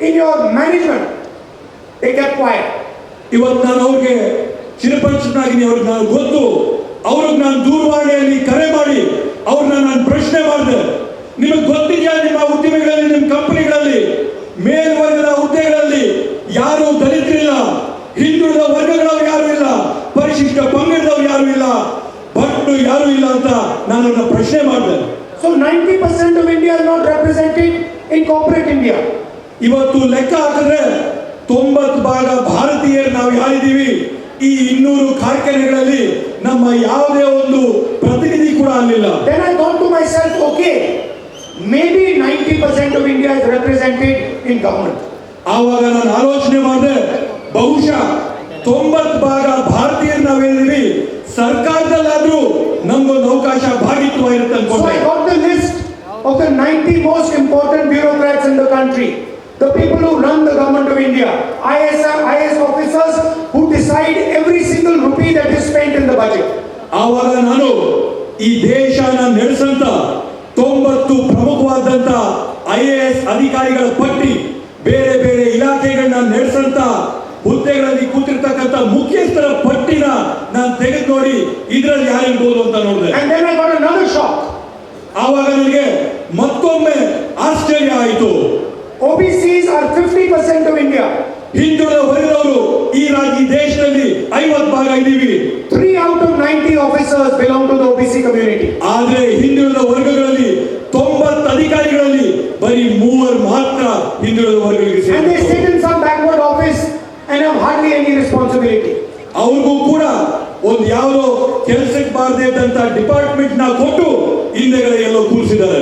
Speaker 1: in your management? They kept quiet.
Speaker 2: ಇವತ್ತು ನಾನು ಅವ್ರಿಗೆ ಚಿರಪರಿಚಿತನಾಗಿದ್ದೀನಿ, ಅವ್ರಿಗೆ ನಾನು ಗೊತ್ತು. ಅವ್ರಿಗೆ ನಾನು ದೂರವಾಣಿಯಲ್ಲಿ ಕರೆ ಮಾಡಿ ಅವ್ರನ್ನ ನಾನು ಪ್ರಶ್ನೆ ಮಾಡಿದೆ, ನಿಮಗೆ ಗೊತ್ತಿದೆಯಾ ನಿಮ್ಮ ಉದ್ಯಮಿಗಳಲ್ಲಿ, ನಿಮ್ಮ ಕಂಪನಿಗಳಲ್ಲಿ ಮೇಲ್ವರ್ಗದ ಹುದ್ದೆಗಳಲ್ಲಿ ಯಾರು ದಲಿತರಿಲ್ಲ, ಹಿಂದುಳಿದ ವರ್ಗಗಳವ್ರು ಯಾರು ಇಲ್ಲ, ಪರಿಶಿಷ್ಟ ಪಂಗಡದವ್ರು ಯಾರು ಇಲ್ಲ, ಭಟ್ರು ಯಾರು ಇಲ್ಲ ಅಂತ ನಾನು ಅವ್ರನ್ನ ಪ್ರಶ್ನೆ ಮಾಡಿದೆ.
Speaker 1: So 90% of India is not represented in corporate India.
Speaker 2: ಇವತ್ತು ಲೆಕ್ಕ ಹಾಕಿದ್ರೆ 90% ಭಾರತೀಯರು ನಾವು ಯಾರಿದ್ದೀವಿ, ಈ 200 ಕಾರ್ಖಾನೆಗಳಲ್ಲಿ ನಮ್ಮ ಯಾವುದೇ ಒಂದು ಪ್ರತಿನಿಧಿ ಕೂಡ ಅಲ್ಲಿಲ್ಲ.
Speaker 1: Then I thought to myself, okay, maybe 90% of India is represented in government.
Speaker 2: ಆವಾಗ ನಾನು ಆಲೋಚನೆ ಮಾಡಿದೆ, ಬಹುಶಃ 90 ಭಾಗ ಭಾರತೀಯರು ನಾವೇನಿವಿ ಸರ್ಕಾರದಲ್ಲಾದ್ರೂ ನಮ್ಗೊಂದು ಅವಕಾಶ ಭಾಗಿತ್ವ ಇರುತ್ತೆ
Speaker 1: So
Speaker 2: ಅನ್ಕೊಂಡೆ.
Speaker 1: I got the list of the 90 most important bureaucrats in the country. The people who run the government of India. IAS officers who decide every single rupee that is spent in the budget.
Speaker 2: ಆವಾಗ ನಾನು ಈ ದೇಶನ ನಡೆಸಂತ 90 ಪ್ರಮುಖವಾದಂತ IAS ಅಧಿಕಾರಿಗಳ ಪಟ್ಟಿ, ಬೇರೆ ಬೇರೆ ಇಲಾಖೆಗಳನ್ನ ನಡೆಸಂತ ಹುದ್ದೆಗಳಲ್ಲಿ ಕೂತಿರ್ತಕ್ಕಂಥ ಮುಖ್ಯಸ್ಥರ ಪಟ್ಟಿನ ನಾನು ತೆಗೆದು ನೋಡಿ ಇದರಲ್ಲಿ ಯಾರಿರ್ಬೋದು ಅಂತ ನೋಡಿದೆ.
Speaker 1: And then I got another shock.
Speaker 2: ಆವಾಗ ನನಗೆ ಮತ್ತೊಮ್ಮೆ ಆಶ್ಚರ್ಯ ಆಯಿತು.
Speaker 1: OBCs are 50% of India.
Speaker 2: ಹಿಂದುಳಿದ ವರ್ಗದವರು ಈ ದೇಶದಲ್ಲಿ 50 ಭಾಗ ಇದ್ದೀವಿ.
Speaker 1: 3 out of 90 officers belong to the OBC community.
Speaker 2: ಆದ್ರೆ ಹಿಂದುಳಿದ ವರ್ಗಗಳಲ್ಲಿ 90 ಅಧಿಕಾರಿಗಳಲ್ಲಿ ಬರೀ 3 ಮಾತ್ರ ಹಿಂದುಳಿದ ವರ್ಗಗಳಿಗೆ
Speaker 1: And they
Speaker 2: ಸೇರಿದ್ರು.
Speaker 1: sit in some backward office and have hardly any responsibility.
Speaker 2: ಅವ್ರಿಗೂ ಕೂಡ ಒಂದು ಯಾವುದೋ ಕೆಲಸಕ್ಕೆ ಬಾರದೇ ಇದ್ದಂತ ಡಿಪಾರ್ಟ್ಮೆಂಟ್ ನ ಕೊಟ್ಟು ಹಿಂದೆಗಡೆ ಎಲ್ಲೋ ಕೂರಿಸಿದ್ದಾರೆ.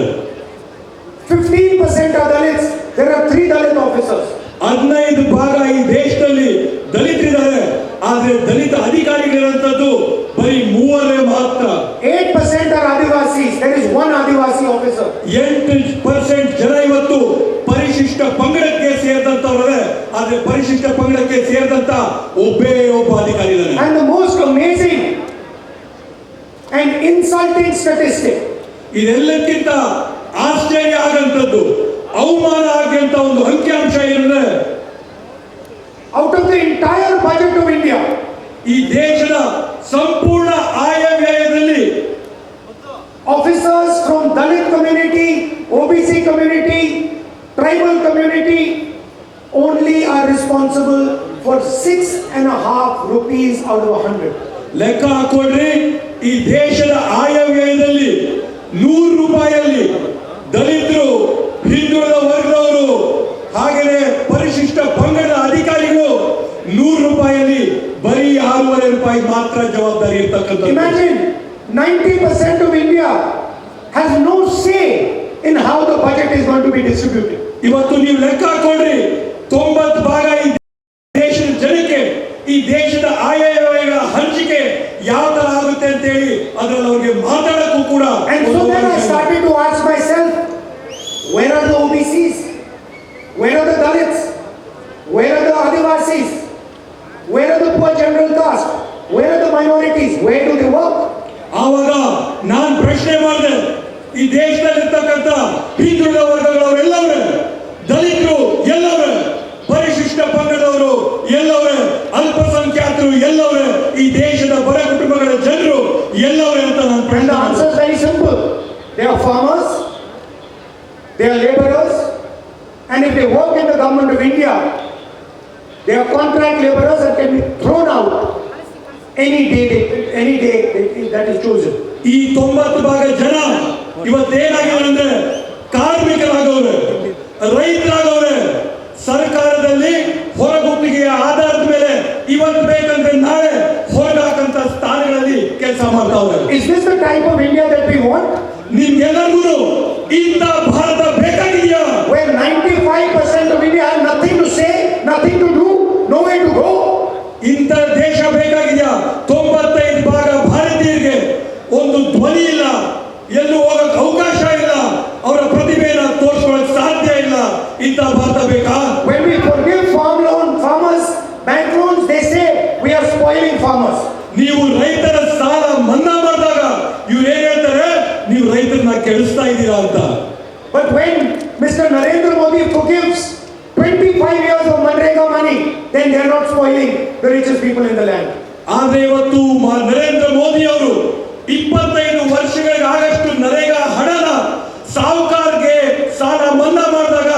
Speaker 1: 15% are Dalits. There are 3 Dalit officers.
Speaker 2: 15 ಭಾಗ ಈ ದೇಶದಲ್ಲಿ ದಲಿತರಿದ್ದಾರೆ, ಆದ್ರೆ ದಲಿತ ಅಧಿಕಾರಿಗಳಿರುವಂತದ್ದು ಬರೀ 3 ಮಾತ್ರ.
Speaker 1: 8% are Adivasis. There is 1 Adivasi officer.
Speaker 2: 8% ಜನ ಇವತ್ತು ಪರಿಶಿಷ್ಟ ಪಂಗಡಕ್ಕೆ ಸೇರಿದಂತವರೇ, ಆದ್ರೆ ಪರಿಶಿಷ್ಟ ಪಂಗಡಕ್ಕೆ ಸೇರಿದಂತ ಒಬ್ಬ ಅಧಿಕಾರಿ ಇದ್ದಾನೆ.
Speaker 1: And the most amazing and insulting statistic,
Speaker 2: ಇದೆಲ್ಲಕ್ಕಿಂತ ಆಶ್ಚರ್ಯ ಆಗಂತದ್ದು, ಅವಮಾನ ಆಗಂತ ಒಂದು ಅಂಕಿಅಂಶ ಏನಂದ್ರೆ,
Speaker 1: out of the entire budget of India,
Speaker 2: ಈ ದೇಶದ ಸಂಪೂರ್ಣ ಆಯವ್ಯಯದಲ್ಲಿ
Speaker 1: officers from Dalit community, OBC community, tribal community only are responsible for 6.5 rupees out of 100.
Speaker 2: ಲೆಕ್ಕ ಹಾಕೊಳ್ರಿ, ಈ ದೇಶದ ಆಯವ್ಯಯದಲ್ಲಿ 100 ರೂಪಾಯಿಯಲ್ಲಿ ದಲಿತರು, ಹಿಂದುಳಿದ ವರ್ಗದವರು, ಹಾಗೆಯೇ ಪರಿಶಿಷ್ಟ ಪಂಗಡದ ಅಧಿಕಾರಿಗಳು 100 ರೂಪಾಯಿಯಲ್ಲಿ ಬರೀ 6.5 ರೂಪಾಯಿ ಮಾತ್ರ ಜವಾಬ್ದಾರಿ ಇರ್ತಕ್ಕಂಥದ್ದು.
Speaker 1: Imagine 90% of India has no say in how the budget is going to be distributed.
Speaker 2: ಇವತ್ತು ನೀವು ಲೆಕ್ಕ ಹಾಕೊಳ್ರಿ, 90 ಭಾಗ ಈ ದೇಶದ ಜನಕ್ಕೆ ಈ ದೇಶದ ಆಯವ್ಯಯಗಳ ಹಂಚಿಕೆ ಯಾವ ತರ ಆಗುತ್ತೆ ಅಂತ ಹೇಳಿ ಅದರಲ್ಲಿ ಅವ್ರಿಗೆ ಮಾತಾಡಕ್ಕೂ ಕೂಡ.
Speaker 1: And so then I started to ask myself, where are the OBCs? Where are the Dalits? Where are the Adivasis? Where are the poor general caste? Where are the minorities? Where do they work?
Speaker 2: ಆವಾಗ ನಾನು ಪ್ರಶ್ನೆ ಮಾಡಿದೆ, ಈ ದೇಶದಲ್ಲಿರ್ತಕ್ಕಂಥ ಹಿಂದುಳಿದ ವರ್ಗಗಳವರೆಲ್ಲವೇ, ದಲಿತರು ಎಲ್ಲವೇ, ಪರಿಶಿಷ್ಟ ಪಂಗಡದವರು ಎಲ್ಲವೇ, ಅಲ್ಪಸಂಖ್ಯಾತರು ಎಲ್ಲವೇ, ಈ ದೇಶದ ಬಡ ಕುಟುಂಬಗಳ ಜನರು ಎಲ್ಲವೇ ಅಂತ ನಾನು
Speaker 1: And
Speaker 2: ಪ್ರಶ್ನೆ
Speaker 1: the answer
Speaker 2: ಮಾಡಿದೆ.
Speaker 1: is very simple. They are farmers, they are laborers, and if they work in the government of India, they are contract laborers and can be thrown out any day that is chosen.
Speaker 2: ಈ 90 ಭಾಗ ಜನ ಇವತ್ತೇನಾಗಿದೆ ಅಂದ್ರೆ ಕಾರ್ಮಿಕರಾಗವ್ರೆ, ರೈತರಾಗವ್ರೆ, ಸರ್ಕಾರದಲ್ಲಿ ಹೊರಗುತ್ತಿಗೆಯ ಆಧಾರದ ಮೇಲೆ ಇವತ್ತು ಬೇಕಂದ್ರೆ ನಾಳೆ ಹೊರಗಾಕಂತ ಸ್ಥಾನಗಳಲ್ಲಿ ಕೆಲಸ ಮಾಡ್ತಾವ್ರೆ.
Speaker 1: Is this the type of India that we want?
Speaker 2: ನಿಮ್ಗೆಲ್ಲರಿಗೂ ಇಂಥ Bharat ಬೇಕಾಗಿದೆಯಾ?
Speaker 1: Where 95% of India have nothing to say, nothing to do, nowhere to go.
Speaker 2: ಇಂಥ ದೇಶ ಬೇಕಾಗಿದೆಯಾ? 95 ಭಾಗ ಭಾರತೀಯರಿಗೆ ಒಂದು ಧ್ವನಿ ಇಲ್ಲ, ಎಲ್ಲೂ ಹೋಗಕ್ಕೆ ಅವಕಾಶ ಇಲ್ಲ, ಅವರ ಪ್ರತಿಭೆಯನ್ನು ತೋರಿಸ್ಕೊಳ್ಳಕ್ ಸಾಧ್ಯ ಇಲ್ಲ. ಇಂಥ ಭಾರತ ಬೇಕಾ?
Speaker 1: When we forgive farmers, bank loans, they say we are spoiling farmers.
Speaker 2: ನೀವು ರೈತರ ಸಾಲ ಮನ್ನಾ ಮಾಡಿದಾಗ ಇವ್ರು ಏನ್ ಹೇಳ್ತಾರೆ, ನೀವು ರೈತರನ್ನ ಕೆಡಿಸ್ತಾ ಇದ್ದೀರಾ ಅಂತ.
Speaker 1: But when Mr. Narendra Modi forgives 25 years of Manrega money, then they are not spoiling the richest people in the land.
Speaker 2: ಆದ್ರೆ ಇವತ್ತು ನರೇಂದ್ರ ಮೋದಿ ಅವರು 25 ವರ್ಷಗಳಿಗೆ ಆಗಷ್ಟು ನರೇಗಾ ಹಣನ ಸಾಹುಕಾರರಿಗೆ ಸಾಲ ಮನ್ನಾ ಮಾಡಿದಾಗ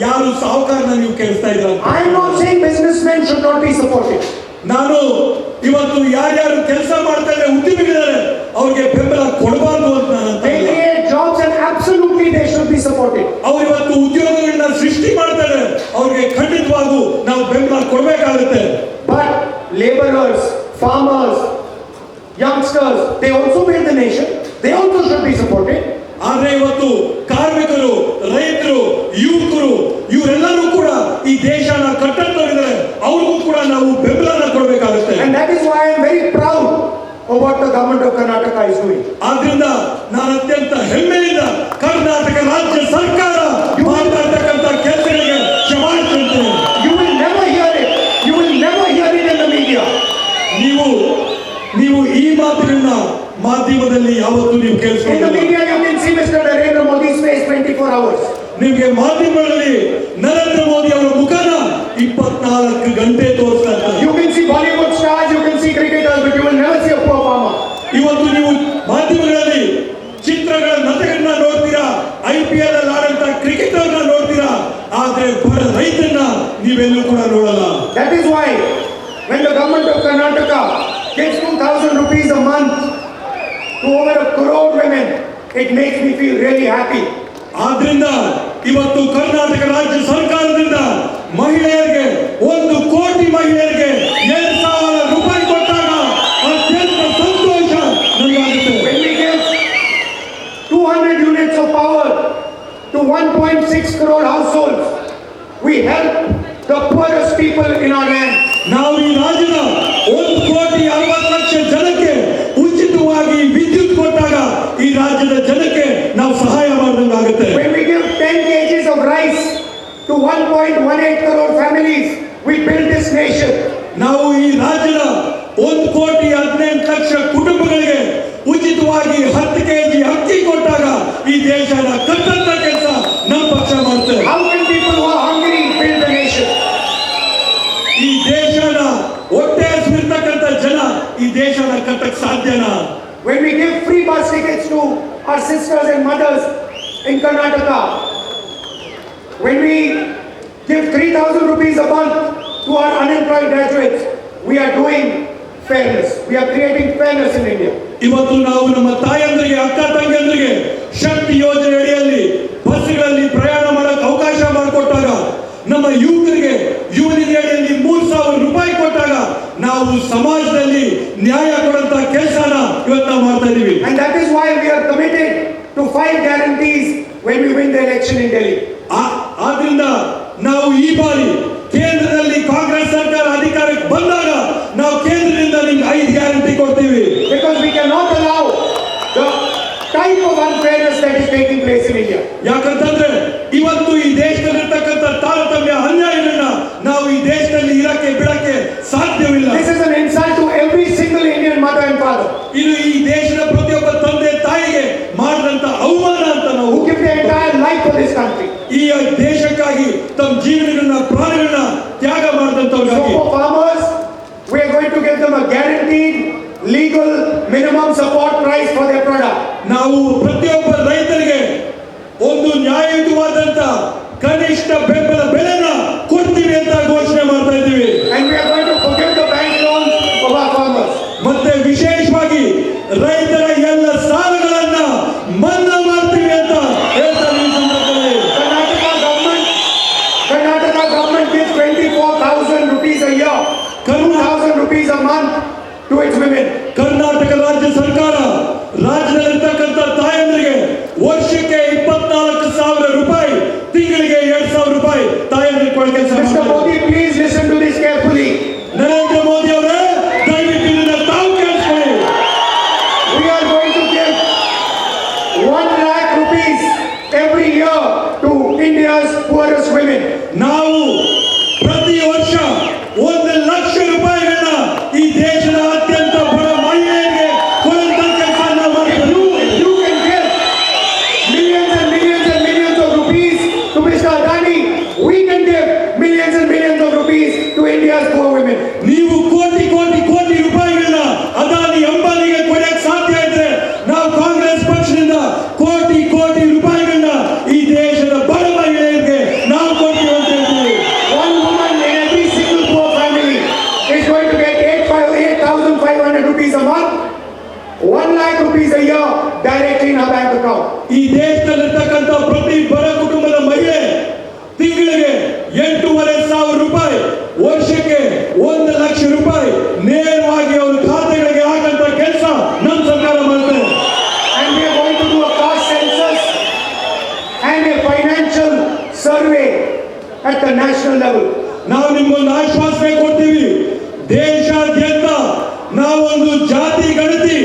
Speaker 2: ಯಾರು ಸಾಹುಕಾರನ ನೀವು ಕೆಡಿಸ್ತಾ ಇದ್ದೀರಾ?
Speaker 1: I am not saying businessmen should not be supported.
Speaker 2: ನಾನು ಇವತ್ತು ಯಾರ್ಯಾರು ಕೆಲಸ ಮಾಡ್ತಾ ಇದ್ದಾರೆ, ಉದ್ಯಮಿಗಳಿದ್ದಾರೆ, ಅವ್ರಿಗೆ ಬೆಂಬಲ ಕೊಡಬಾರ್ದು ಅಂತ ನಾನು ಅಂತ
Speaker 1: They
Speaker 2: ಇಲ್ಲ.
Speaker 1: create jobs and absolutely they should be supported.
Speaker 2: ಅವ್ರು ಇವತ್ತು ಉದ್ಯೋಗಗಳನ್ನ ಸೃಷ್ಟಿ ಮಾಡ್ತಾರೆ, ಅವ್ರಿಗೆ ಖಂಡಿತವಾಗೂ ನಾವು ಬೆಂಬಲ ಕೊಡಬೇಕಾಗುತ್ತೆ.
Speaker 1: But laborers, farmers, youngsters, they also build the nation. They also should be supported.
Speaker 2: ಆದ್ರೆ ಇವತ್ತು ಕಾರ್ಮಿಕರು, ರೈತರು, ಯುವಕರು ಇವರೆಲ್ಲರೂ ಕೂಡ ಈ ದೇಶನ ಕಟ್ಟಂತವರಿದ್ದಾರೆ, ಅವ್ರಿಗೂ ಕೂಡ ನಾವು
Speaker 1: government of Karnataka is doing.
Speaker 2: ಆದ್ರಿಂದ ನಾನು ಅತ್ಯಂತ ಹೆಮ್ಮೆಯಿಂದ ಕರ್ನಾಟಕ ರಾಜ್ಯ ಸರ್ಕಾರ ಮಾಡ್ತಾ ಇರ್ತಕ್ಕಂಥ ಕೆಲಸಗಳಿಗೆ ಕ್ಷಮಾಯಿಸುತ್ತೇನೆ.
Speaker 1: You will never hear it. You will never hear it in the media.
Speaker 2: ನೀವು ಈ ಮಾತುಗಳನ್ನ ಮಾಧ್ಯಮದಲ್ಲಿ ಯಾವತ್ತೂ ನೀವು
Speaker 1: In the
Speaker 2: ಕೇಳಿಸ್ಕೊಳ್ಳಿ.
Speaker 1: media, you can see Mr. Narendra Modi's face 24 hours.
Speaker 2: ನಿಮಗೆ ಮಾಧ್ಯಮಗಳಲ್ಲಿ ನರೇಂದ್ರ ಮೋದಿ ಅವರ ಮುಖನ 24 ಗಂಟೆ ತೋರಿಸ್ತಾ ಇರ್ತಾರೆ.
Speaker 1: You can see Bollywood stars, you can see cricketers, but you will never see a poor farmer.
Speaker 2: ಇವತ್ತು ನೀವು ಮಾಧ್ಯಮಗಳಲ್ಲಿ ಚಿತ್ರಗಳ ನಟಗಳನ್ನ ನೋಡ್ತೀರಾ, IPL ಅಲ್ಲಿ ಆಡಂತ ಕ್ರಿಕೆಟರ್ನ ನೋಡ್ತೀರಾ, ಆದ್ರೆ ಬಡ ರೈತನ್ನ ನೀವೆಲ್ಲೂ ಕೂಡ ನೋಡಲ್ಲ.
Speaker 1: That is why when the government of Karnataka gives 2,000 rupees a month to over 1 crore women, it makes me feel really happy.
Speaker 2: ಆದ್ರಿಂದ ಇವತ್ತು ಕರ್ನಾಟಕ ರಾಜ್ಯ ಸರ್ಕಾರದಿಂದ ಮಹಿಳೆಯರಿಗೆ 1 ಕೋಟಿ ಮಹಿಳೆಯರಿಗೆ 2,000 ರೂಪಾಯಿ ಕೊಟ್ಟಾಗ ಅತ್ಯಂತ ಸಂತೋಷ ನನಗಾಗುತ್ತೆ.
Speaker 1: When we give 200 units of power to 1.6 crore households, we help the poorest people in our land.
Speaker 2: ನಾವು ಈ ರಾಜ್ಯದ 1,60,00,000 ಜನಕ್ಕೆ ಉಚಿತವಾಗಿ ವಿದ್ಯುತ್ ಕೊಟ್ಟಾಗ ಈ ರಾಜ್ಯದ ಜನಕ್ಕೆ ನಾವು ಸಹಾಯ ಮಾಡಿದಂಗಾಗುತ್ತೆ.
Speaker 1: When we give 10 kgs of rice to 1.18 crore families, we build this nation.
Speaker 2: ನಾವು ಈ ರಾಜ್ಯದ 1,18,00,000 ಕುಟುಂಬಗಳಿಗೆ ಉಚಿತವಾಗಿ 10 kg ಅಕ್ಕಿ ಕೊಟ್ಟಾಗ ಈ ದೇಶನ ಕಟ್ಟಂತ ಕೆಲಸ ನಮ್ಮ ಪಕ್ಷ ಮಾಡ್ತೇವೆ.
Speaker 1: How can people who are hungry build the nation?
Speaker 2: ಈ ದೇಶನ ಹೊಟ್ಟೆ ಹಸಿರ್ತಕ್ಕಂಥ ಜನ ಈ ದೇಶನ ಕಟ್ಟಕ್ಕೆ ಸಾಧ್ಯನಾ?
Speaker 1: When we give free bus tickets to our sisters and mothers in Karnataka, when we give 3,000 rupees a month to our unemployed graduates, we are doing fairness. We are creating fairness in India.
Speaker 2: ಇವತ್ತು ನಾವು ನಮ್ಮ ತಾಯಂದ್ರಿಗೆ, ಅಕ್ಕ ತಂಗಿಯಂದ್ರಿಗೆ ಶಕ್ತಿ ಯೋಜನೆ ಅಡಿಯಲ್ಲಿ ಬಸ್ಗಳಲ್ಲಿ ಪ್ರಯಾಣ ಮಾಡಕ್ಕೆ ಅವಕಾಶ ಮಾಡಿಕೊಟ್ಟಾಗ, ನಮ್ಮ ಯುವಕರಿಗೆ ಯುವನಿಧಿ ಅಡಿಯಲ್ಲಿ 3,000 ರೂಪಾಯಿ ಕೊಟ್ಟಾಗ ನಾವು ಸಮಾಜದಲ್ಲಿ ನ್ಯಾಯ ಕೊಡುವಂತ ಕೆಲಸನ ಇವತ್ತು ನಾವು ಮಾಡ್ತಾ ಇದೀವಿ.
Speaker 1: And that is why we are committed to 5 guarantees when we win the election in Delhi.
Speaker 2: ಆದ್ರಿಂದ ನಾವು ಈ ಬಾರಿ ಕೇಂದ್ರದಲ್ಲಿ ಕಾಂಗ್ರೆಸ್ ಸರ್ಕಾರ ಅಧಿಕಾರಕ್ಕೆ ಬಂದಾಗ ನಾವು ಕೇಂದ್ರದಿಂದ ನಿಮ್ಗೆ 5 ಗ್ಯಾರಂಟಿ ಕೊಡ್ತೀವಿ.
Speaker 1: Because we cannot allow the type of unfairness that is taking place in India.
Speaker 2: ಯಾಕಂತಂದ್ರೆ ಇವತ್ತು ಈ ದೇಶದಲ್ಲಿರ್ತಕ್ಕಂಥ ತಾರತಮ್ಯ ಅನ್ಯಾಯಗಳನ್ನ ನಾವು ಈ ದೇಶದಲ್ಲಿ ಇರಕ್ಕೆ ಬಿಡಕ್ಕೆ ಸಾಧ್ಯವಿಲ್ಲ.
Speaker 1: This is an insult to every single Indian mother and father
Speaker 2: ಇದು ಈ ದೇಶದ ಪ್ರತಿಯೊಬ್ಬ ತಂದೆ ತಾಯಿಗೆ ಮಾಡಿದಂತ ಅವಮಾನ ಅಂತ ನಾವು
Speaker 1: who give their entire life for this country.
Speaker 2: ಈ ದೇಶಕ್ಕಾಗಿ ತಮ್ಮ ಜೀವನಗಳನ್ನ ಪ್ರಾಣಗಳನ್ನ ತ್ಯಾಗ
Speaker 1: So
Speaker 2: ಮಾಡಿದಂತವ್ರಿಗಾಗಿ
Speaker 1: for farmers, we are going to give them a guaranteed legal minimum support price for their product.
Speaker 2: ನಾವು ಪ್ರತಿಯೊಬ್ಬ ರೈತರಿಗೆ ಒಂದು ನ್ಯಾಯಯುತವಾದಂತ ಕನಿಷ್ಠ ಬೆಂಬಲ ಬೆಲೆನ ಕೊಡ್ತೀವಿ ಅಂತ ಘೋಷಣೆ ಮಾಡ್ತಾ ಇದ್ದೀವಿ.
Speaker 1: And we are going to forgive the bank loans of our farmers.
Speaker 2: ಮತ್ತೆ ವಿಶೇಷವಾಗಿ ರೈತರ ಎಲ್ಲ ಸಾಲಗಳನ್ನ ಮನ್ನಾ ಮಾಡ್ತೀವಿ ಅಂತ ಹೇಳ್ತಾರೆ. ಈ ಸಂದರ್ಭದಲ್ಲಿ
Speaker 1: Karnataka government gives 24,000 rupees a year, 2,000 rupees a month to its women.
Speaker 2: Karnataka ರಾಜ್ಯ ಸರ್ಕಾರ ರಾಜ್ಯದಲ್ಲಿರ್ತಕ್ಕಂಥ ತಾಯಂದ್ರಿಗೆ ವರ್ಷಕ್ಕೆ 24,000 ರೂಪಾಯಿ, ತಿಂಗಳಿಗೆ 2,000 ರೂಪಾಯಿ ತಾಯಂದ್ರಿಗೆ ಕೊಡೋ ಕೆಲಸ
Speaker 1: Mr.
Speaker 2: ಮಾಡ್ತಾರೆ.
Speaker 1: Modi, please listen to this carefully.
Speaker 2: Narendra Modi ಅವರೇ ದಯವಿಟ್ಟು ಇದನ್ನ ತಾವು ಕೇಳಿಸ್ಕೊಳ್ಳಿ.
Speaker 1: We are going to give 1 lakh rupees every year to India's poorest women.
Speaker 2: ನಾವು ಪ್ರತಿ ವರ್ಷ 1,00,000 ರೂಪಾಯಿಗಳನ್ನ ಈ ದೇಶದ ಅತ್ಯಂತ ಬಡ ಮಹಿಳೆಯರಿಗೆ ಕೊಡುವಂತ ಕೆಲಸ ನಾವು ಮಾಡ್ತೀವಿ.
Speaker 1: If you can give millions and millions and millions of rupees to Mr. Adani, we can give millions and millions of rupees to India's poor women.
Speaker 2: ನೀವು ಕೋಟಿ ಕೋಟಿ ಕೋಟಿ ರೂಪಾಯಿಗಳನ್ನ ಅದಾನಿ ಅಂಬಾನಿಗೆ ಕೊಡಕ್ಕೆ ಸಾಧ್ಯ ಇದ್ರೆ ನಾವು ಕಾಂಗ್ರೆಸ್ ಪಕ್ಷದಿಂದ ಕೋಟಿ ಕೋಟಿ ರೂಪಾಯಿಗಳನ್ನ ಈ ದೇಶದ ಬಡ ಮಹಿಳೆಯರಿಗೆ ನಾವು ಕೊಡ್ತೀವಿ ಅಂತ ಹೇಳ್ತೀವಿ.
Speaker 1: One woman in every single poor family is going to get 8,500 rupees a month, 1 lakh rupees a year directly in her bank account.
Speaker 2: ಈ ದೇಶದಲ್ಲಿರ್ತಕ್ಕಂಥ ಪ್ರತಿ ಬಡ ಕುಟುಂಬದ ಮಹಿಳೆ ತಿಂಗಳಿಗೆ 8,500 ರೂಪಾಯಿ, ವರ್ಷಕ್ಕೆ 1,00,000 ರೂಪಾಯಿ ನೇರವಾಗಿ ಅವರ ಖಾತೆಗಳಿಗೆ ಹಾಕಂತ ಕೆಲಸ ನಮ್ಮ ಸರ್ಕಾರ ಮಾಡ್ತಾರೆ.
Speaker 1: And we are going to do a caste census and a financial survey at the national level.
Speaker 2: ನಾವು ನಿಮ್ಗೊಂದು ಆಶ್ವಾಸನೆ ಕೊಡ್ತೀವಿ. ದೇಶಾದ್ಯಂತ ನಾವೊಂದು ಜಾತಿ ಗಣತಿ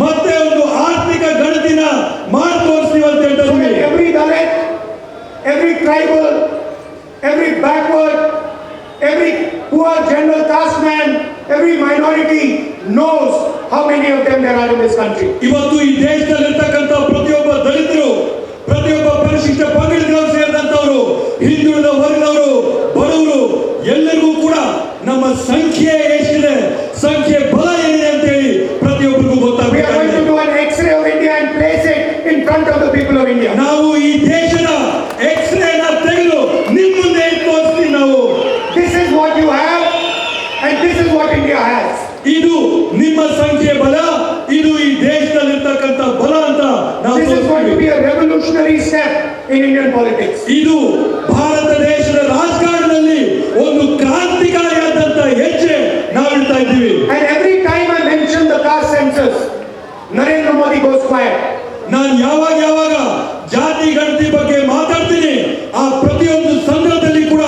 Speaker 2: ಮತ್ತೆ ಒಂದು ಆರ್ಥಿಕ ಗಣತಿನ ಮಾಡಿ ತೋರಿಸ್ತೀವಿ ಅಂತ ಹೇಳ್ತಾ
Speaker 1: So that
Speaker 2: ಇದ್ದೀವಿ.
Speaker 1: every Dalit, every tribal, every backward, every poor general caste man, every minority knows how many of them there are in this country.
Speaker 2: ಇವತ್ತು ಈ ದೇಶದಲ್ಲಿರ್ತಕ್ಕಂಥ ಪ್ರತಿಯೊಬ್ಬ ದಲಿತರು, ಪ್ರತಿಯೊಬ್ಬ ಪರಿಶಿಷ್ಟ ಪಂಗಡದವರು ಸೇರಿದಂತವರು, ಹಿಂದುಳಿದ ವರ್ಗದವರು, ಬಡವರು ಎಲ್ಲರಿಗೂ ಕೂಡ ನಮ್ಮ ಸಂಖ್ಯೆ ಎಷ್ಟಿದೆ, ಸಂಖ್ಯೆ ಬಲ ಏನಿದೆ ಅಂತ ಹೇಳಿ ಪ್ರತಿಯೊಬ್ಬರಿಗೂ
Speaker 1: We are going
Speaker 2: ಗೊತ್ತಾಗಬೇಕಾಗಿದೆ.
Speaker 1: to do an X-ray of India and place it in front of the people of India.
Speaker 2: ನಾವು ಈ ದೇಶದ ಎಕ್ಸ್ರೇನ ತೆಗೆದು ನಿಮ್ಮ ಮುಂದೆ ಇಟ್ಟು ತೋರಿಸ್ತೀವಿ ನಾವು.
Speaker 1: This is what you have, and this is what India has.
Speaker 2: ಇದು ನಿಮ್ಮ ಸಂಖ್ಯೆ ಬಲ, ಇದು ಈ ದೇಶದಲ್ಲಿರ್ತಕ್ಕಂಥ ಬಲ ಅಂತ ನಾವು
Speaker 1: This is going to be
Speaker 2: ತೋರಿಸ್ತೀವಿ.
Speaker 1: a revolutionary step in Indian politics.
Speaker 2: ಇದು ಭಾರತ ದೇಶದ ರಾಜಕಾರಣದಲ್ಲಿ ಒಂದು ಕ್ರಾಂತಿಕಾರಿಯಾದಂತ ಹೆಜ್ಜೆ ನಾವು ಇಡ್ತಾ ಇದ್ದೀವಿ.
Speaker 1: And every time I mention the caste census, Narendra Modi goes quiet.
Speaker 2: ನಾನು ಯಾವಾಗ ಜಾತಿ ಗಣತಿ ಬಗ್ಗೆ ಮಾತಾಡ್ತೀನಿ, ಆ ಪ್ರತಿಯೊಂದು ಸಂದರ್ಭದಲ್ಲಿ ಕೂಡ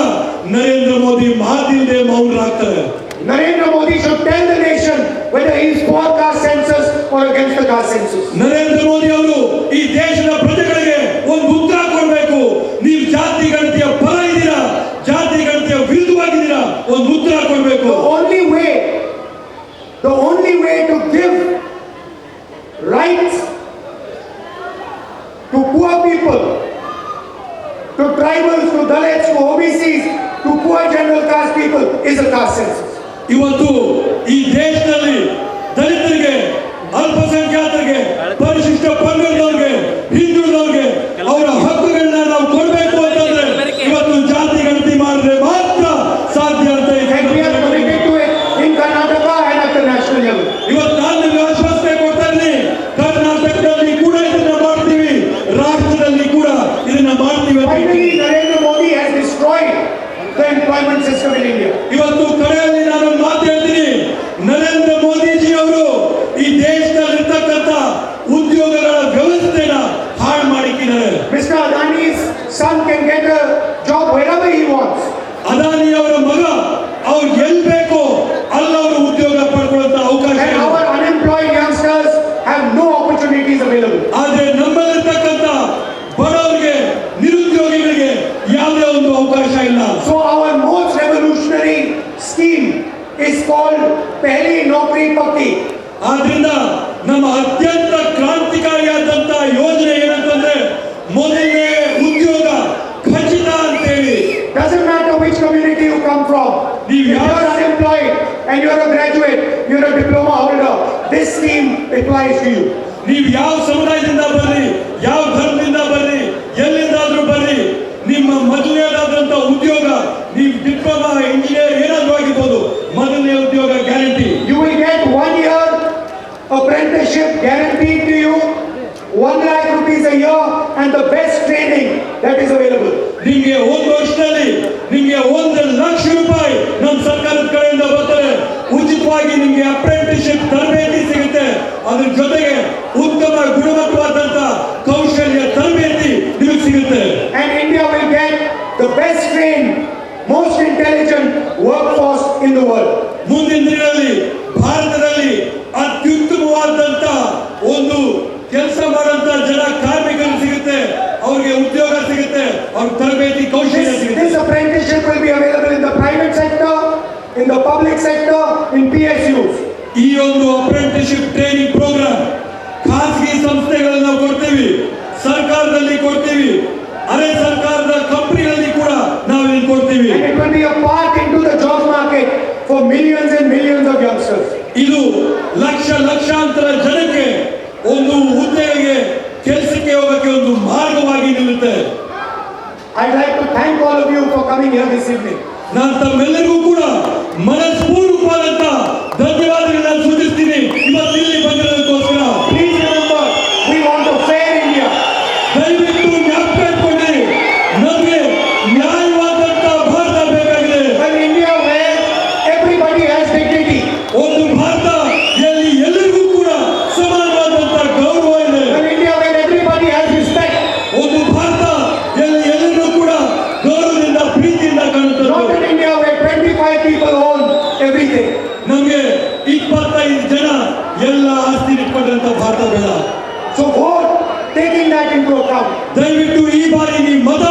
Speaker 2: Narendra Modi ಮಾತಿಲ್ಲದೆ ಮೌನರಾಗ್ತಾರೆ.
Speaker 1: Narendra Modi should tell the nation whether he is for caste census or against the caste census.
Speaker 2: Narendra Modi ಅವರು ಈ ದೇಶದ ಪ್ರಜೆಗಳಿಗೆ ಒಂದು ಉತ್ತರ ಕೊಡಬೇಕು. ನೀವು ಜಾತಿ ಗಣತಿಯ ಪರ ಇದ್ದೀರಾ, ಜಾತಿ ಗಣತಿಯ ವಿರುದ್ಧವಾಗಿದ್ದೀರಾ, ಒಂದು ಉತ್ತರ ಕೊಡಬೇಕು.
Speaker 1: The only way to give rights to poor people, to tribals, to Dalits, to OBCs, to poor general caste people is a caste census.
Speaker 2: ಇವತ್ತು ಈ ದೇಶದಲ್ಲಿ ದಲಿತರಿಗೆ, ಅಲ್ಪಸಂಖ್ಯಾತರಿಗೆ, ಪರಿಶಿಷ್ಟ ಪಂಗಡದವ್ರಿಗೆ, ಹಿಂದುಳಿದವ್ರಿಗೆ ಅವರ ಹಕ್ಕುಗಳನ್ನ ನಾವು ಕೊಡಬೇಕು ಅಂತಂದ್ರೆ ಇವತ್ತು ಜಾತಿ ಗಣತಿ ಮಾಡಿದ್ರೆ ಮಾತ್ರ ಸಾಧ್ಯ ಅಂತ ಈ
Speaker 1: And we are committed to it in Karnataka and at the national level.
Speaker 2: ಇವತ್ತು ನಾನು ನಿಮಗೆ ಆಶ್ವಾಸನೆ ಕೊಡ್ತಾ ಇದ್ದೀನಿ, ಕರ್ನಾಟಕದಲ್ಲಿ ಕೂಡ ಇದನ್ನ ಮಾಡ್ತೀವಿ, ರಾಷ್ಟ್ರದಲ್ಲಿ ಕೂಡ ಇದನ್ನ ಮಾಡ್ತೀವಿ ಅಂತ
Speaker 1: Finally,
Speaker 2: ಹೇಳ್ತೀನಿ.
Speaker 1: Narendra Modi has destroyed the employment system in India.
Speaker 2: ಇವತ್ತು ಕಡೆಯಲ್ಲಿ ನಾನು ಮಾತು ಹೇಳ್ತೀನಿ, ನರೇಂದ್ರ ಮೋದಿಜಿ ಅವರು ಈ ದೇಶದಲ್ಲಿರ್ತಕ್ಕಂಥ ಉದ್ಯೋಗಗಳ ವ್ಯವಸ್ಥೆನ ಹಾಳು ಮಾಡಿಕ್ಕಿದ್ದಾರೆ.
Speaker 1: Mr. Adani's son can get a job wherever he wants.
Speaker 2: Adani ಅವರ ಮಗ ಅವ್ರು ಎಲ್ಲಿ ಬೇಕೋ ಅಲ್ಲಿ ಅವರು ಉದ್ಯೋಗ ಪಡ್ಕೊಳ್ಳುವಂತ ಅವಕಾಶ
Speaker 1: And
Speaker 2: ಇದೆ.
Speaker 1: our unemployed youngsters have no opportunities available.
Speaker 2: ಆದ್ರೆ ನಮ್ಮಲ್ಲಿರ್ತಕ್ಕಂಥ ಬಡವರಿಗೆ, ನಿರುದ್ಯೋಗಿಗಳಿಗೆ ಯಾವುದೇ ಒಂದು ಅವಕಾಶ ಇಲ್ಲ.
Speaker 1: So our most revolutionary scheme is called Pehli Naukri Pakki.
Speaker 2: ಆದ್ರಿಂದ ನಮ್ಮ ಅತ್ಯಂತ ಕ್ರಾಂತಿಕಾರಿಯಾದಂತ ಯೋಜನೆ ಏನಂತಂದ್ರೆ ಮೊದಲನೇ ಉದ್ಯೋಗ ಖಚಿತ ಅಂತೇಳಿ.
Speaker 1: Doesn't matter which community you come from. If you are unemployed and you are a graduate, you are a diploma holder, this scheme applies to you.
Speaker 2: ನೀವು ಯಾವ ಸಮುದಾಯದಿಂದ ಬರ್ರಿ, ಯಾವ ಧರ್ಮದಿಂದ ಬರ್ರಿ, ಎಲ್ಲಿಂದಾದ್ರೂ ಬರ್ರಿ, ನಿಮ್ಮ ಮೊದಲನೇದಾದಂತ ಉದ್ಯೋಗ, ನೀವು ಡಿಪ್ಲೊಮಾ, ಇಂಜಿನಿಯರ್ ಏನಾದ್ರೂ ಆಗಿರ್ಬೋದು, ಮೊದಲನೇ ಉದ್ಯೋಗ guarantee.
Speaker 1: You will get 1 year apprenticeship guaranteed to you, 1 lakh rupees a year, and the best training that is available.
Speaker 2: ನಿಮ್ಗೆ ಒಂದು ವರ್ಷದಲ್ಲಿ ನಿಮ್ಗೆ 1,00,000 ರೂಪಾಯಿ ನಮ್ಮ ಸರ್ಕಾರದ ಕಡೆಯಿಂದ ಬರ್ತಾರೆ. ಉಚಿತವಾಗಿ ನಿಮ್ಗೆ ಅಪ್ರೆಂಟಿಸ್ಶಿಪ್ ತರಬೇತಿ ಸಿಗುತ್ತೆ. ಅದ್ರ ಜೊತೆಗೆ ಉತ್ತಮ ಗುಣಮಟ್ಟವಾದಂತ ಕೌಶಲ್ಯ ತರಬೇತಿ ನಿಮಗೆ ಸಿಗುತ್ತೆ.
Speaker 1: And India will get the best trained, most intelligent workforce in the world.
Speaker 2: ಮುಂದಿನ ದಿನಗಳಲ್ಲಿ ಭಾರತದಲ್ಲಿ ಅತ್ಯುತ್ತಮವಾದಂತ ಒಂದು ಕೆಲಸ ಮಾಡುವಂತ ಜನ ಕಾರ್ಮಿಕರು ಸಿಗುತ್ತೆ, ಅವ್ರಿಗೆ ಉದ್ಯೋಗ ಸಿಗುತ್ತೆ, ಅವ್ರ ತರಬೇತಿ ಕೌಶಲ್ಯ ಸಿಗುತ್ತೆ.
Speaker 1: This apprenticeship will be available in the private sector, in the public sector, in PSUs.
Speaker 2: ಈ ಒಂದು ಅಪ್ರೆಂಟಿಸ್ಶಿಪ್ ಟ್ರೈನಿಂಗ್ ಪ್ರೋಗ್ರಾಮ್ ಖಾಸಗಿ ಸಂಸ್ಥೆಗಳಲ್ಲಿ ನಾವು ಕೊಡ್ತೀವಿ, ಸರ್ಕಾರದಲ್ಲಿ ಕೊಡ್ತೀವಿ, ಅರೆ ಸರ್ಕಾರದ ಕಂಪನಿಗಳಲ್ಲಿ ಕೂಡ ನಾವು ಇಲ್ಲಿ ಕೊಡ್ತೀವಿ.
Speaker 1: And it will be a path into the job market for millions and millions of youngsters.
Speaker 2: ಇದು ಲಕ್ಷಾಂತರ ಜನಕ್ಕೆ ಒಂದು ಹುದ್ದೆಗೆ, ಕೆಲಸಕ್ಕೆ ಹೋಗಕ್ಕೆ ಒಂದು ಮಾರ್ಗವಾಗಿ ನಿಲ್ಲುತ್ತೆ.
Speaker 1: I'd like to thank all of you for coming here this evening.
Speaker 2: ನಾನು ತಮ್ಮೆಲ್ಲರಿಗೂ ಕೂಡ ಮನಸ್ಪೂರ್ವಕವಾದಂತ ಧನ್ಯವಾದಗಳನ್ನ ಸೂಚಿಸ್ತೀನಿ ಇವತ್ತು ಇಲ್ಲಿ ಬಂದಿರೋದಕ್ಕೋಸ್ಕರ.
Speaker 1: Please remember, we want a fair India.
Speaker 2: ದಯವಿಟ್ಟು ಜ್ಞಾಪಕ ಇಟ್ಕೊಳ್ಳಿ, ನಮಗೆ ನ್ಯಾಯವಾದಂತ ಭಾರತ ಬೇಕಾಗಿದೆ.
Speaker 1: An India where everybody has dignity.
Speaker 2: ಒಂದು ಭಾರತ ಎಲ್ಲಿ ಎಲ್ಲರಿಗೂ ಕೂಡ ಸಮಾನವಾದಂತ ಗೌರವ ಇದೆ.
Speaker 1: An India where everybody has respect.
Speaker 2: ಒಂದು ಭಾರತ ಎಲ್ಲಿ ಎಲ್ಲರಿಗೂ ಕೂಡ ಗೌರವದಿಂದ, ಪ್ರೀತಿಯಿಂದ ಕಾಣುತ್ತದೆ.
Speaker 1: Not an India where 25 people own come.
Speaker 2: ದಯವಿಟ್ಟು ಈ ಬಾರಿ ನೀವು ಮತ